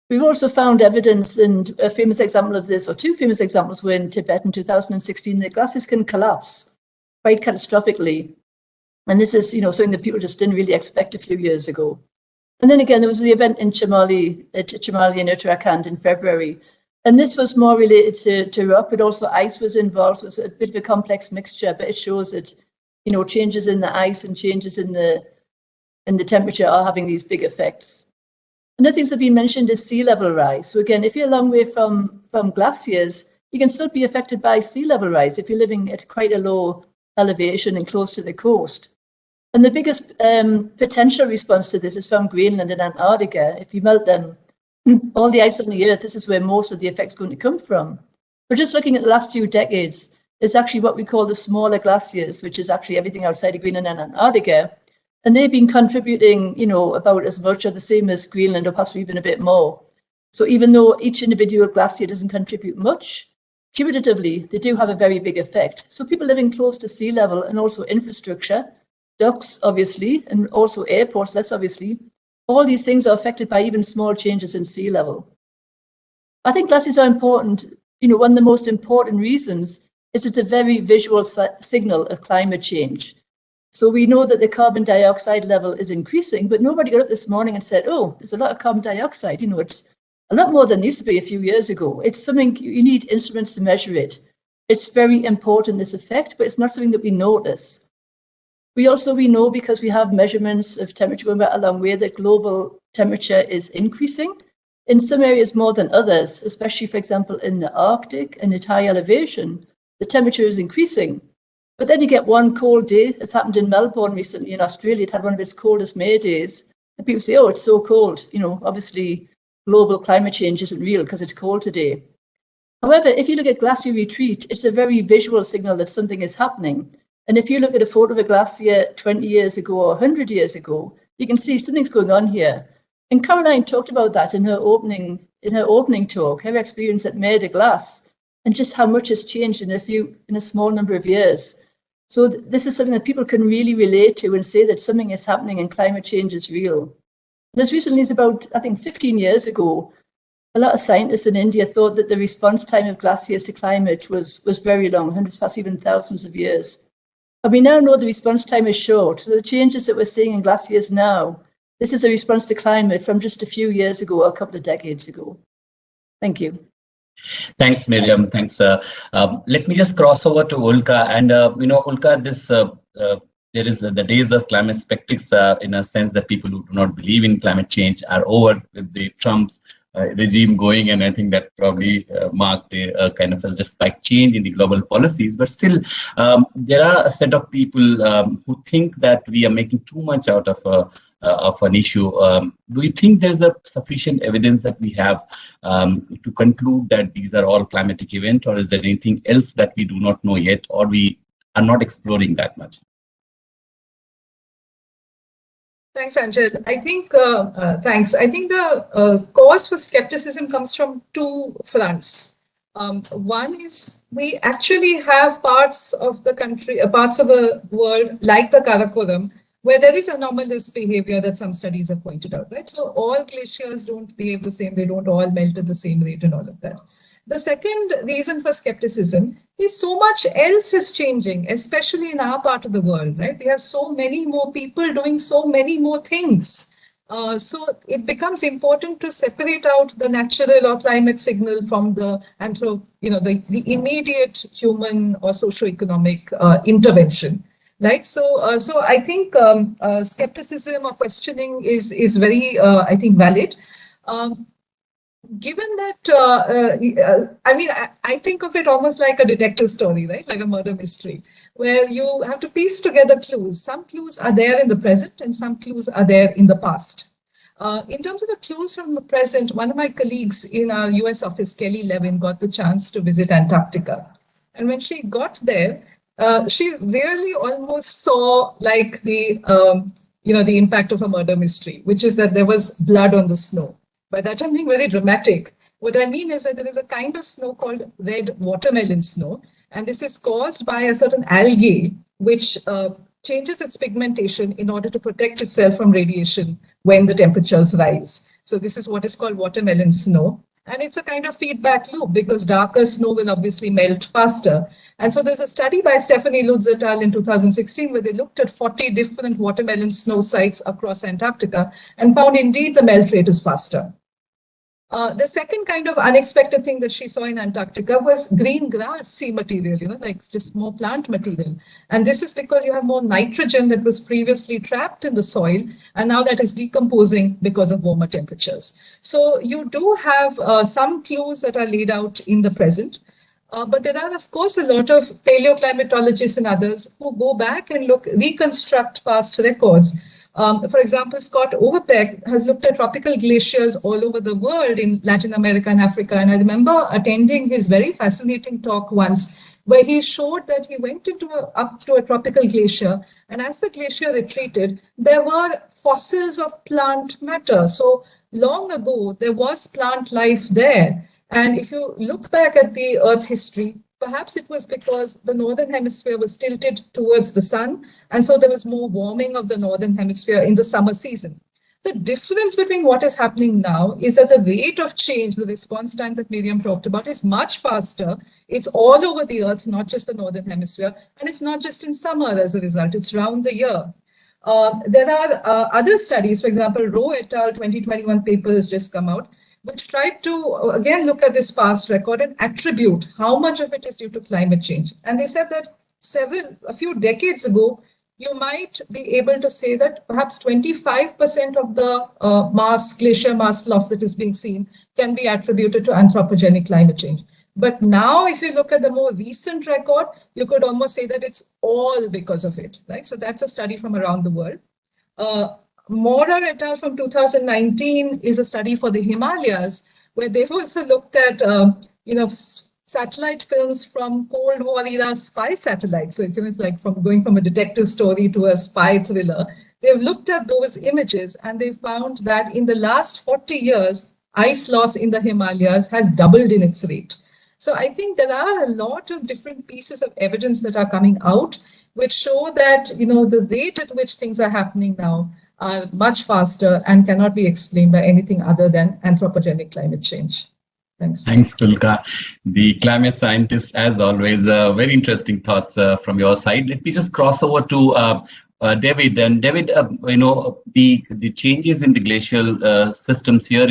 We've also found evidence, and a famous example of this, or two famous examples, were in Tibet in 2016, that glaciers can collapse quite catastrophically. And this is, something that people just didn't really expect a few years ago. And then again, there was the event in Chamali in Uttarakhand in February. And this was more related to rock, but also ice was involved. So it was a bit of a complex mixture, but it shows that, changes in the ice and changes in the temperature are having these big effects. Another thing that's been mentioned is sea level rise. So again, if you're a long way from glaciers, you can still be affected by sea level rise if you're living at quite a low elevation and close to the coast. And the biggest potential response to this is from Greenland and Antarctica. If you melt them, all the ice on the Earth, this is where most of the effect's going to come from. But just looking at the last few decades, it's actually what we call the smaller glaciers, which is actually everything outside of Greenland and Antarctica. And they've been contributing, about as much or the same as Greenland, or possibly even a bit more. So even though each individual glacier doesn't contribute much, cumulatively, they do have a very big effect. So people living close to sea level, and also infrastructure, docks, obviously, and also airports, that's obviously, all these things are affected by even small changes in sea level. I think glaciers are important. One of the most important reasons is it's a very visual signal of climate change. So we know that the carbon dioxide level is increasing, but nobody got up this morning and said, oh, there's a lot of carbon dioxide. It's a lot more than it used to be a few years ago. It's something you need instruments to measure it. It's very important, this effect, but it's not something that we notice. We know because we have measurements of temperature going back a long way that global temperature is increasing in some areas more than others, especially, for example, in the Arctic and at high elevation, the temperature is increasing. But then you get one cold day. It's happened in Melbourne recently in Australia. It had one of its coldest May days. And people say, oh, it's so cold. Obviously, global climate change isn't real because it's cold today. However, if you look at glacier retreat, it's a very visual signal that something is happening. And if you look at a photo of a glacier 20 years ago or 100 years ago, you can see something's going on here. And Caroline talked about that in her opening talk, her experience at Mer de Glace, and just how much has changed in a small number of years. So this is something that people can really relate to and say that something is happening and climate change is real. And as recently as about, I think, 15 years ago, a lot of scientists in India thought that the response time of glaciers to climate was very long, hundreds, perhaps even thousands of years. But we now know the response time is short. So the changes that we're seeing in glaciers now, this is a response to climate from just a few years ago or a couple of decades ago. Thank you. Thanks, Miriam. Thanks. Let me just cross over to Ulka. And, Ulka, there is the days of climate skeptics in a sense that people who do not believe in climate change are over with the Trump's regime going. And I think that probably marked a kind of a despite change in the global policies. But still, there are a set of people who think that we are making too much out of an issue. Do you think there's a sufficient evidence that we have to conclude that these are all climatic events, or is there anything else that we do not know yet, or we are not exploring that much? Thanks, Anjal. I think, thanks. I think the cause for skepticism comes from two fronts. One is we actually have parts of the country, parts of the world like the Karakoram, where there is anomalous behavior that some studies have pointed out, right? So all glaciers don't behave the same, they don't all melt at the same rate and all of that. The second reason for skepticism is so much else is changing, especially in our part of the world, right? We have so many more people doing so many more things. So it becomes important to separate out the natural or climate signal from the the immediate human or socio-economic intervention. Right, so I think skepticism or questioning is very, I think, valid. Given that, I think of it almost like a detective story, right? Like a murder mystery, where you have to piece together clues. Some clues are there in the present, and some clues are there in the past. In terms of the clues from the present, one of my colleagues in our US office, Kelly Levin, got the chance to visit Antarctica, and when she got there, she really almost saw like the the impact of a murder mystery, which is that there was blood on the snow. By that I'm being very dramatic. What I mean is that there is a kind of snow called red watermelon snow, and this is caused by a certain algae which changes its pigmentation in order to protect itself from radiation when the temperatures rise. So this is what is called watermelon snow. And it's a kind of feedback loop because darker snow will obviously melt faster. And so there's a study by Stephanie Lutz et al. In 2016 where they looked at 40 different watermelon snow sites across Antarctica and found indeed the melt rate is faster. The second kind of unexpected thing that she saw in Antarctica was green grass sea material, like just more plant material. And this is because you have more nitrogen that was previously trapped in the soil, and now that is decomposing because of warmer temperatures. So you do have some clues that are laid out in the present. But there are, of course, a lot of paleoclimatologists and others who go back and reconstruct past records. For example, Scott Overbeck has looked at tropical glaciers all over the world in Latin America and Africa. And I remember attending his very fascinating talk once where he showed that he went up to a tropical glacier. And as the glacier retreated, there were fossils of plant matter. So long ago, there was plant life there. And if you look back at the Earth's history, perhaps it was because the northern hemisphere was tilted towards the sun, and so there was more warming of the northern hemisphere in the summer season. The difference between what is happening now is that the rate of change, the response time that Miriam talked about, is much faster. It's all over the Earth, not just the northern hemisphere, and it's not just in summer as a result, it's round the year. There are other studies, for example, Rowe et al. 2021 paper has just come out, which tried to, again, look at this past record and attribute how much of it is due to climate change. And they said that a few decades ago, you might be able to say that perhaps 25% of the glacier mass loss that is being seen can be attributed to anthropogenic climate change. But now, if you look at the more recent record, you could almost say that it's all because of it, right? So that's a study from around the world. Maurer et al. From 2019 is a study for the Himalayas, where they've also looked at, satellite films from Cold War era spy satellites. So it's like going from a detective story to a spy thriller. They've looked at those images and they found that in the last 40 years, ice loss in the Himalayas has doubled in its rate. So I think there are a lot of different pieces of evidence that are coming out, which show that, the rate at which things are happening now are much faster and cannot be explained by anything other than anthropogenic climate change. Thanks. Thanks, Tulka. The climate scientist, as always, very interesting thoughts from your side. Let me just cross over to David. And David, the changes in the glacial systems here,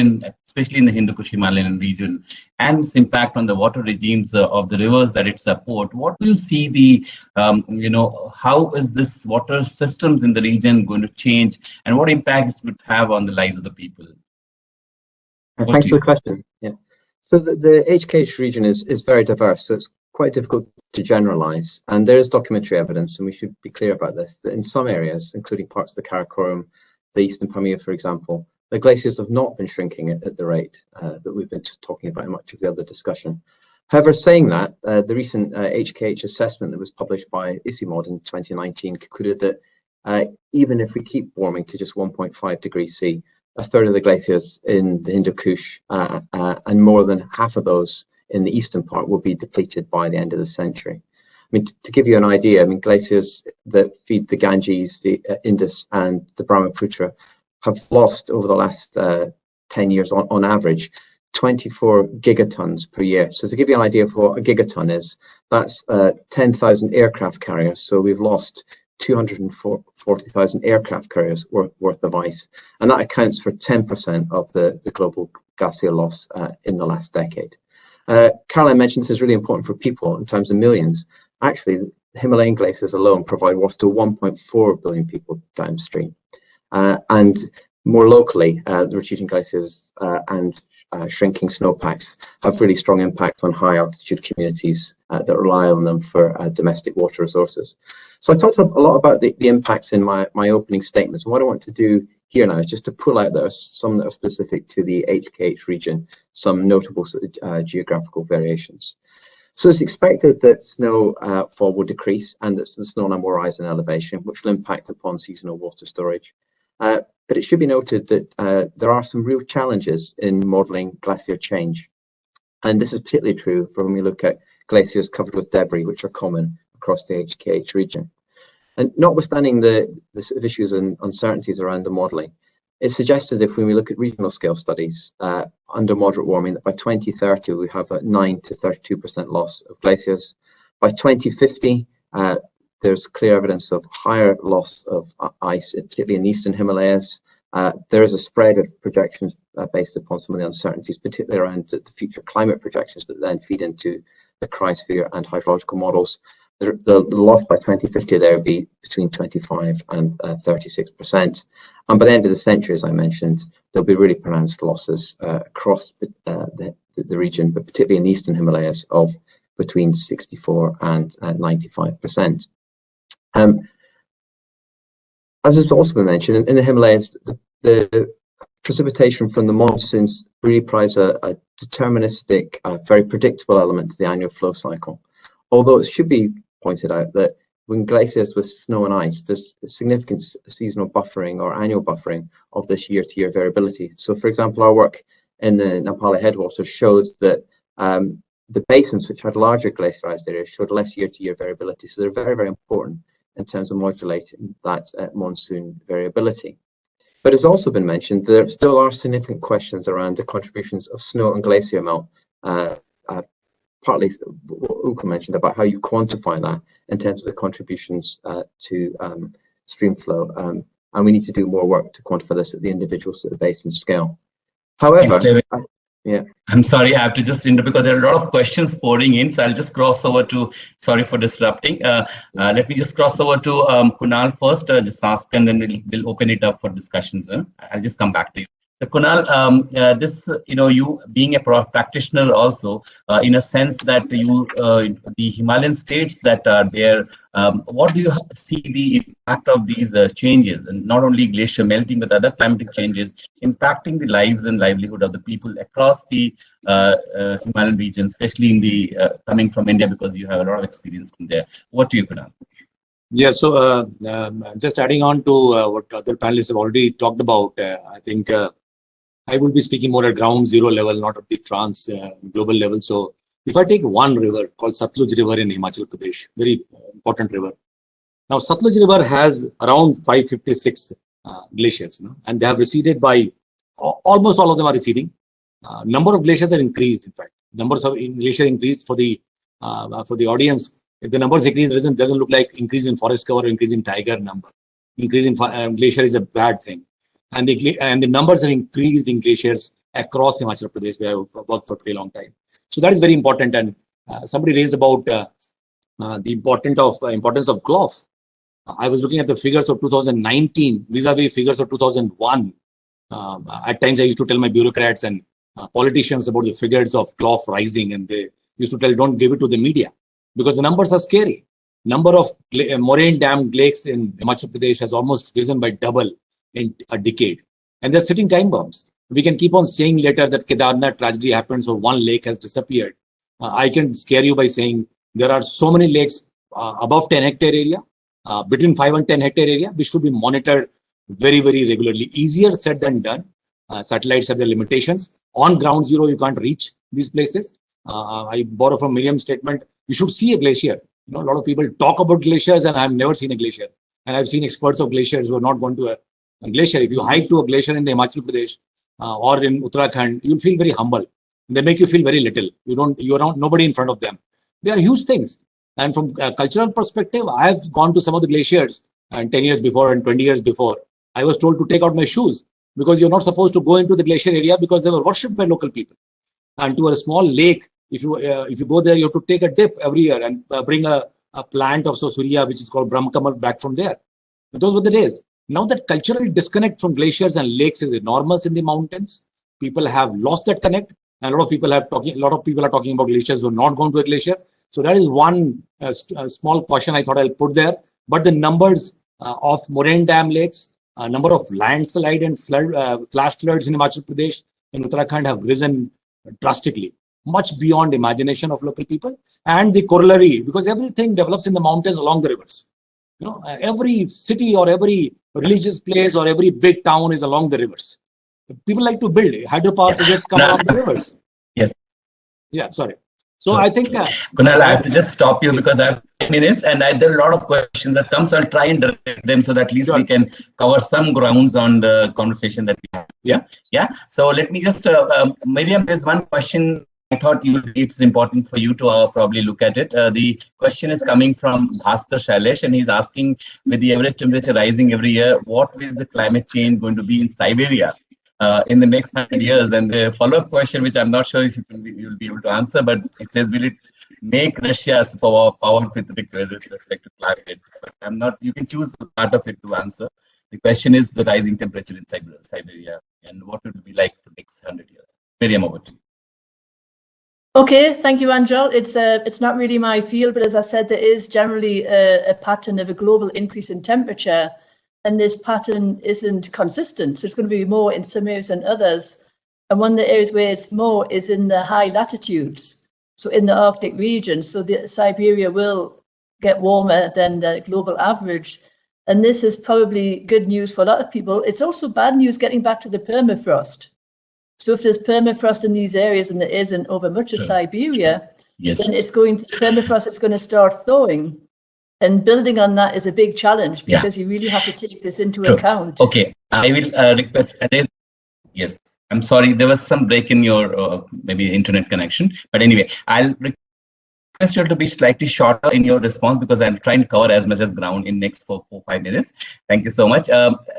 especially in the Hindu-Kush Himalayan region, and its impact on the water regimes of the rivers that it supports. What do you see how is this water systems in the region going to change, and what impact it would have on the lives of the people? Thanks for the question. Yeah. So the HKH region is very diverse, so it's quite difficult to generalize. And there is documentary evidence, and we should be clear about this, that in some areas, including parts of the Karakoram, the Eastern Pamir, for example, the glaciers have not been shrinking at the rate that we've been talking about in much of the other discussion. However, saying that, the recent HKH assessment that was published by ICIMOD in 2019 concluded that even if we keep warming to just 1.5 degrees C, a third of the glaciers in the Hindu-Kush and more than half of those in the eastern part will be depleted by the end of the century. I mean, to give you an idea, glaciers that feed the Ganges, the Indus and the Brahmaputra have lost over the last 10 years on average 24 gigatons per year. So to give you an idea of what a gigaton is, that's 10,000 aircraft carriers. So we've lost 240,000 aircraft carriers worth of ice. And that accounts for 10% of the global glacier loss in the last decade. Caroline mentioned this is really important for people in terms of millions. Actually, the Himalayan glaciers alone provide water to 1.4 billion people downstream. And more locally, the retreating glaciers and shrinking snowpacks have really strong impact on high altitude communities that rely on them for domestic water resources. So I talked a lot about the impacts in my opening statements. And what I want to do here now is just to pull out some that are specific to the HKH region, some notable geographical variations. So it's expected that snow fall will decrease and that the snow line will rise in elevation, which will impact upon seasonal water storage. But it should be noted that there are some real challenges in modelling glacier change. And this is particularly true for when we look at glaciers covered with debris, which are common across the HKH region. And notwithstanding the sort of issues and uncertainties around the modelling, it's suggested if when we look at regional scale studies under moderate warming, that by 2030 we have a 9 to 32% loss of glaciers. By 2050, there's clear evidence of higher loss of ice, particularly in the eastern Himalayas. There is a spread of projections based upon some of the uncertainties, particularly around the future climate projections that then feed into the cryosphere and hydrological models. The loss by 2050 there would be between 25 and 36%. And by the end of the century, as I mentioned, there'll be really pronounced losses across the region, but particularly in the eastern Himalayas, of between 64 and 95%. As has also been mentioned, in the Himalayas, the precipitation from the monsoons really provides a deterministic, very predictable element to the annual flow cycle. Although it should be pointed out that when glaciers with snow and ice, there's significant seasonal buffering or annual buffering of this year-to-year variability. So, for example, our work in the Nepali headwaters showed that the basins, which had larger glaciarized areas, showed less year-to-year variability. So they're very, very important in terms of modulating that monsoon variability. But it's also been mentioned there still are significant questions around the contributions of snow and glacier melt. Partly what Uka mentioned about how you quantify that in terms of the contributions to stream flow. And we need to do more work to quantify this at the individual sort of basin scale. However, yeah. I'm sorry, I have to just interrupt because there are a lot of questions pouring in. So I'll just cross over to, sorry for disrupting. Let me just cross over to Kunal first, just ask, and then we'll open it up for discussions. I'll just come back to you. So Kunal, this, you being a practitioner also, in a sense that you, the Himalayan states that are there, what do you see the impact of these changes, and not only glacier melting, but other climatic changes impacting the lives and livelihood of the people across the Himalayan region, especially in the coming from India, because you have a lot of experience from there. What do you, Kunal? Yeah, so just adding on to what other panelists have already talked about, I think I will be speaking more at ground zero level, not at the global level. So if I take one river called Satluj River in Himachal Pradesh, very important river. Now Satluj River has around 556 glaciers, and they have receded by, almost all of them are receding. Number of glaciers are increased, in fact. Numbers of glaciers increased for the audience. If the numbers increase, it doesn't look like increase in forest cover or increase in tiger number. Increase in glacier is a bad thing. And the numbers have increased in glaciers across Himachal Pradesh, where I've worked for a very long time. So that is very important. And somebody raised about the importance of GLOF. I was looking at the figures of 2019 vis-a-vis figures of 2001. At times I used to tell my bureaucrats and politicians about the figures of GLOF rising, and they used to tell, don't give it to the media, because the numbers are scary. Number of moraine dammed lakes in Himachal Pradesh has almost risen by double in a decade. And they're setting time bombs. We can keep on saying later that Kedarnath tragedy happens or one lake has disappeared. I can scare you by saying there are so many lakes above 10 hectare area, between 5 and 10 hectare area, which should be monitored very, very regularly. Easier said than done. Satellites have their limitations. On ground zero, you can't reach these places. I borrow from Miriam's statement, you should see a glacier. A lot of people talk about glaciers, and I've never seen a glacier. And I've seen experts of glaciers who have not gone to a glacier. If you hike to a glacier in the Himachal Pradesh or in Uttarakhand, you'll feel very humble. They make you feel very little. You're not nobody in front of them. They are huge things. And from a cultural perspective, I've gone to some of the glaciers 10 years before and 20 years before. I was told to take out my shoes because you're not supposed to go into the glacier area because they were worshipped by local people. And to a small lake, if you go there, you have to take a dip every year and bring a plant of Sosuria, which is called Brahmakamal, back from there. But those were the days. Now that cultural disconnect from glaciers and lakes is enormous in the mountains. People have lost that connect, and a lot of people are talking about glaciers who have not gone to a glacier. So that is one small caution I thought I'll put there. But the numbers of moraine dam lakes, number of landslide and flash floods in Himachal Pradesh and Uttarakhand have risen drastically. much beyond imagination of local people. And the corollary, because everything develops in the mountains along the rivers. You know, every city or every religious place or every big town is along the rivers. People like to build hydropower projects come along the rivers. Yes. Yeah, sorry. So I think Kunal, I have to just stop you because I have 5 minutes and there are a lot of questions that come, so I'll try and direct them so that at least we can cover some grounds on the conversation that we have. Yeah. So let me just, Miriam, there's one question I thought it's important for you to probably look at it. The question is coming from Bhaskar Shailesh, and he's asking, with the average temperature rising every year, what is the climate change going to be in Siberia in the next 100 years? And the follow-up question, which I'm not sure if you'll be able to answer, but it says, will it make Russia power with respect to climate? But I'm not. You can choose part of it to answer. The question is the rising temperature in Siberia, and what it will be like for the next 100 years. Miriam, over to you. Okay, thank you, Angel. It's not really my field, but as I said, there is generally a pattern of a global increase in temperature, and this pattern isn't consistent. So it's going to be more in some areas than others. And one of the areas where it's more is in the high latitudes, so in the Arctic region. So the Siberia will get warmer than the global average. And this is probably good news for a lot of people. It's also bad news getting back to the permafrost. So if there's permafrost in these areas and there isn't over much of Siberia, then it's permafrost is going to start thawing. And building on that is a big challenge because you really have to take this into account. Okay, I will request. Yes, I'm sorry, there was some break in your maybe internet connection. But anyway, I'll request you to be slightly shorter in your response because I'm trying to cover as much as ground in next 4-5 minutes. Thank you so much.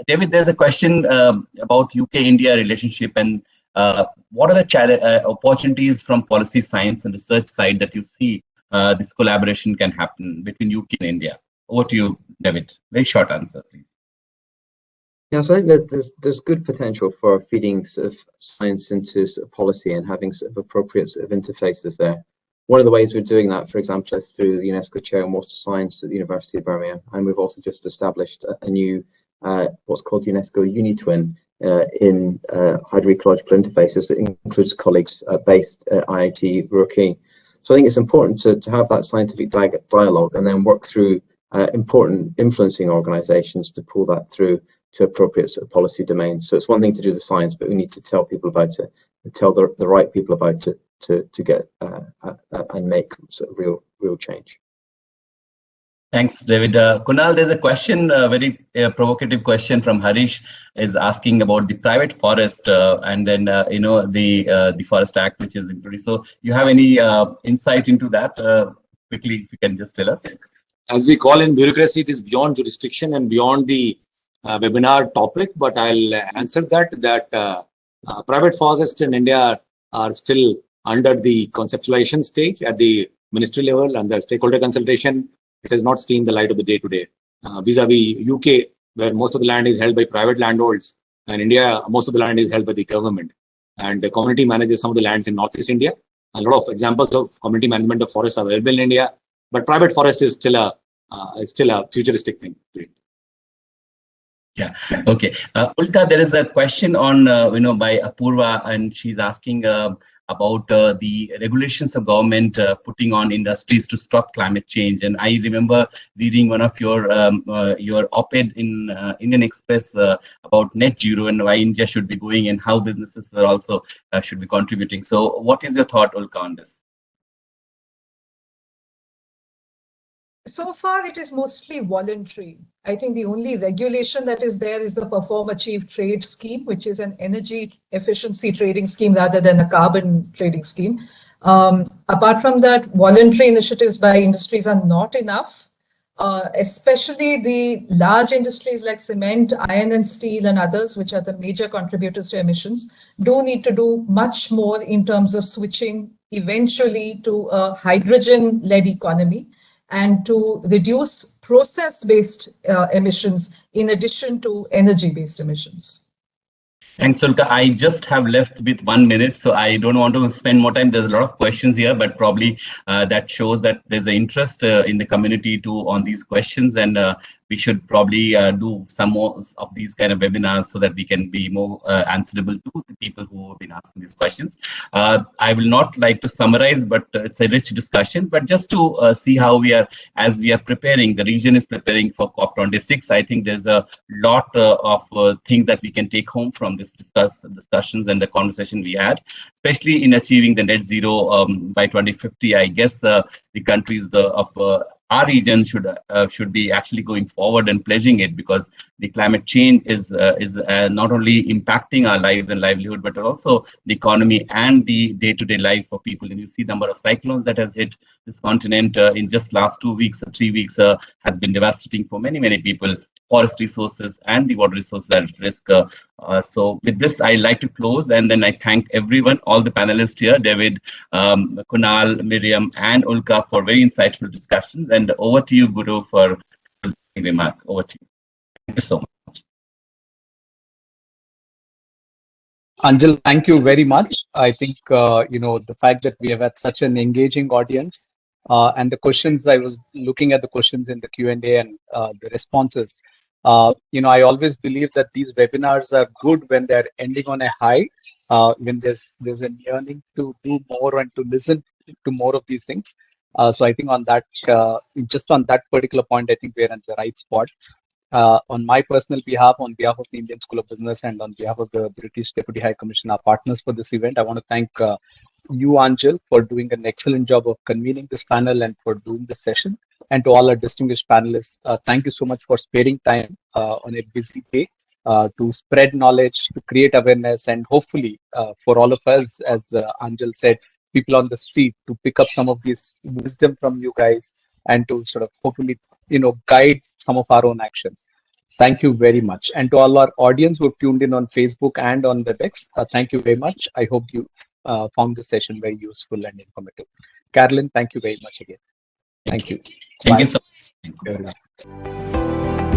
David, there's a question about UK-India relationship and what are the opportunities from policy science and research side that you see this collaboration can happen between UK and India? Over to you, David. Very short answer, please. Yeah, so I think that there's good potential for feeding sort of science into sort of policy and having sort of appropriate sort of interfaces there. One of the ways we're doing that, for example, is through the UNESCO Chair in Water Science at the University of Birmingham, and we've also just established a new what's called UNESCO UniTwin in hydroecological interfaces that includes colleagues based at IIT Roorkee. So I think it's important to have that scientific dialogue and then work through important influencing organisations to pull that through to appropriate sort of policy domains. So it's one thing to do the science, but we need to tell people about it and tell the right people about it to get and make sort of real change. Thanks, David. Kunal, there's a question, a very provocative question from Harish, is asking about the private forest and then the Forest Act, which is introduced. So, you have any insight into that? Quickly, if you can just tell us. As we call in bureaucracy, it is beyond jurisdiction and beyond the webinar topic. But I'll answer that private forests in India are still under the conceptualization stage at the ministry level and the stakeholder consultation. It has not seen the light of the day today. Vis-a-vis UK, where most of the land is held by private landlords, and India, most of the land is held by the government. And the community manages some of the lands in Northeast India. A lot of examples of community management of forests are available in India, but private forest is still a futuristic thing. Yeah. Okay. Ulka, there is a question on by Apurva, and she's asking about the regulations of government putting on industries to stop climate change. And I remember reading one of your op-ed in Indian Express about net zero and why India should be going and how businesses are also should be contributing. So what is your thought, Ulka, on this? So far, it is mostly voluntary. I think the only regulation that is there is the Perform Achieve Trade scheme, which is an energy efficiency trading scheme rather than a carbon trading scheme. Apart from that, voluntary initiatives by industries are not enough, especially the large industries like cement, iron and steel and others, which are the major contributors to emissions, do need to do much more in terms of switching eventually to a hydrogen-led economy, and to reduce process-based emissions in addition to energy-based emissions. Thanks, Ulka. I just have left with 1 minute, so I don't want to spend more time. There's a lot of questions here, but probably that shows that there's an interest in the community on these questions. And we should probably do some more of these kind of webinars so that we can be more answerable to the people who have been asking these questions. I will not like to summarize, but it's a rich discussion. But just to see how we are, as we are preparing, the region is preparing for COP26. I think there's a lot of things that we can take home from this discussions and the conversation we had, especially in achieving the net zero by 2050. I guess the countries of our region should be actually going forward and pledging it, because the climate change is not only impacting our lives and livelihood, but also the economy and the day-to-day life for people. And you see the number of cyclones that has hit this continent in just last 2 weeks or 3 weeks has been devastating for many people. Forest resources and the water resources are at risk. So with this, I like to close, and then I thank everyone, all the panelists here, David, Kunal, Miriam, and Ulka for very insightful discussions. And over to you, Guru, for remark. Over to you. Thank you so much. Anjal, thank you very much. I think the fact that we have had such an engaging audience, and the questions, I was looking at the questions in the Q&A and the responses. I always believe that these webinars are good when they're ending on a high, when there's a yearning to do more and to listen to more of these things. So I think on that, just on that particular point, I think we're in the right spot. On my personal behalf, on behalf of the Indian School of Business and on behalf of the British Deputy High Commission, our partners for this event, I want to thank you, Anjal, for doing an excellent job of convening this panel and for doing this session. And to all our distinguished panelists, thank you so much for sparing time on a busy day to spread knowledge, to create awareness, and hopefully for all of us, as Anjal said, people on the street, to pick up some of this wisdom from you guys and to sort of hopefully, guide some of our own actions. Thank you very much. And to all our audience who have tuned in on Facebook and on the WebEx, thank you very much. I hope you found this session very useful and informative. Carolyn, thank you very much again. Thank you. Thank Bye. you so much. Thank you.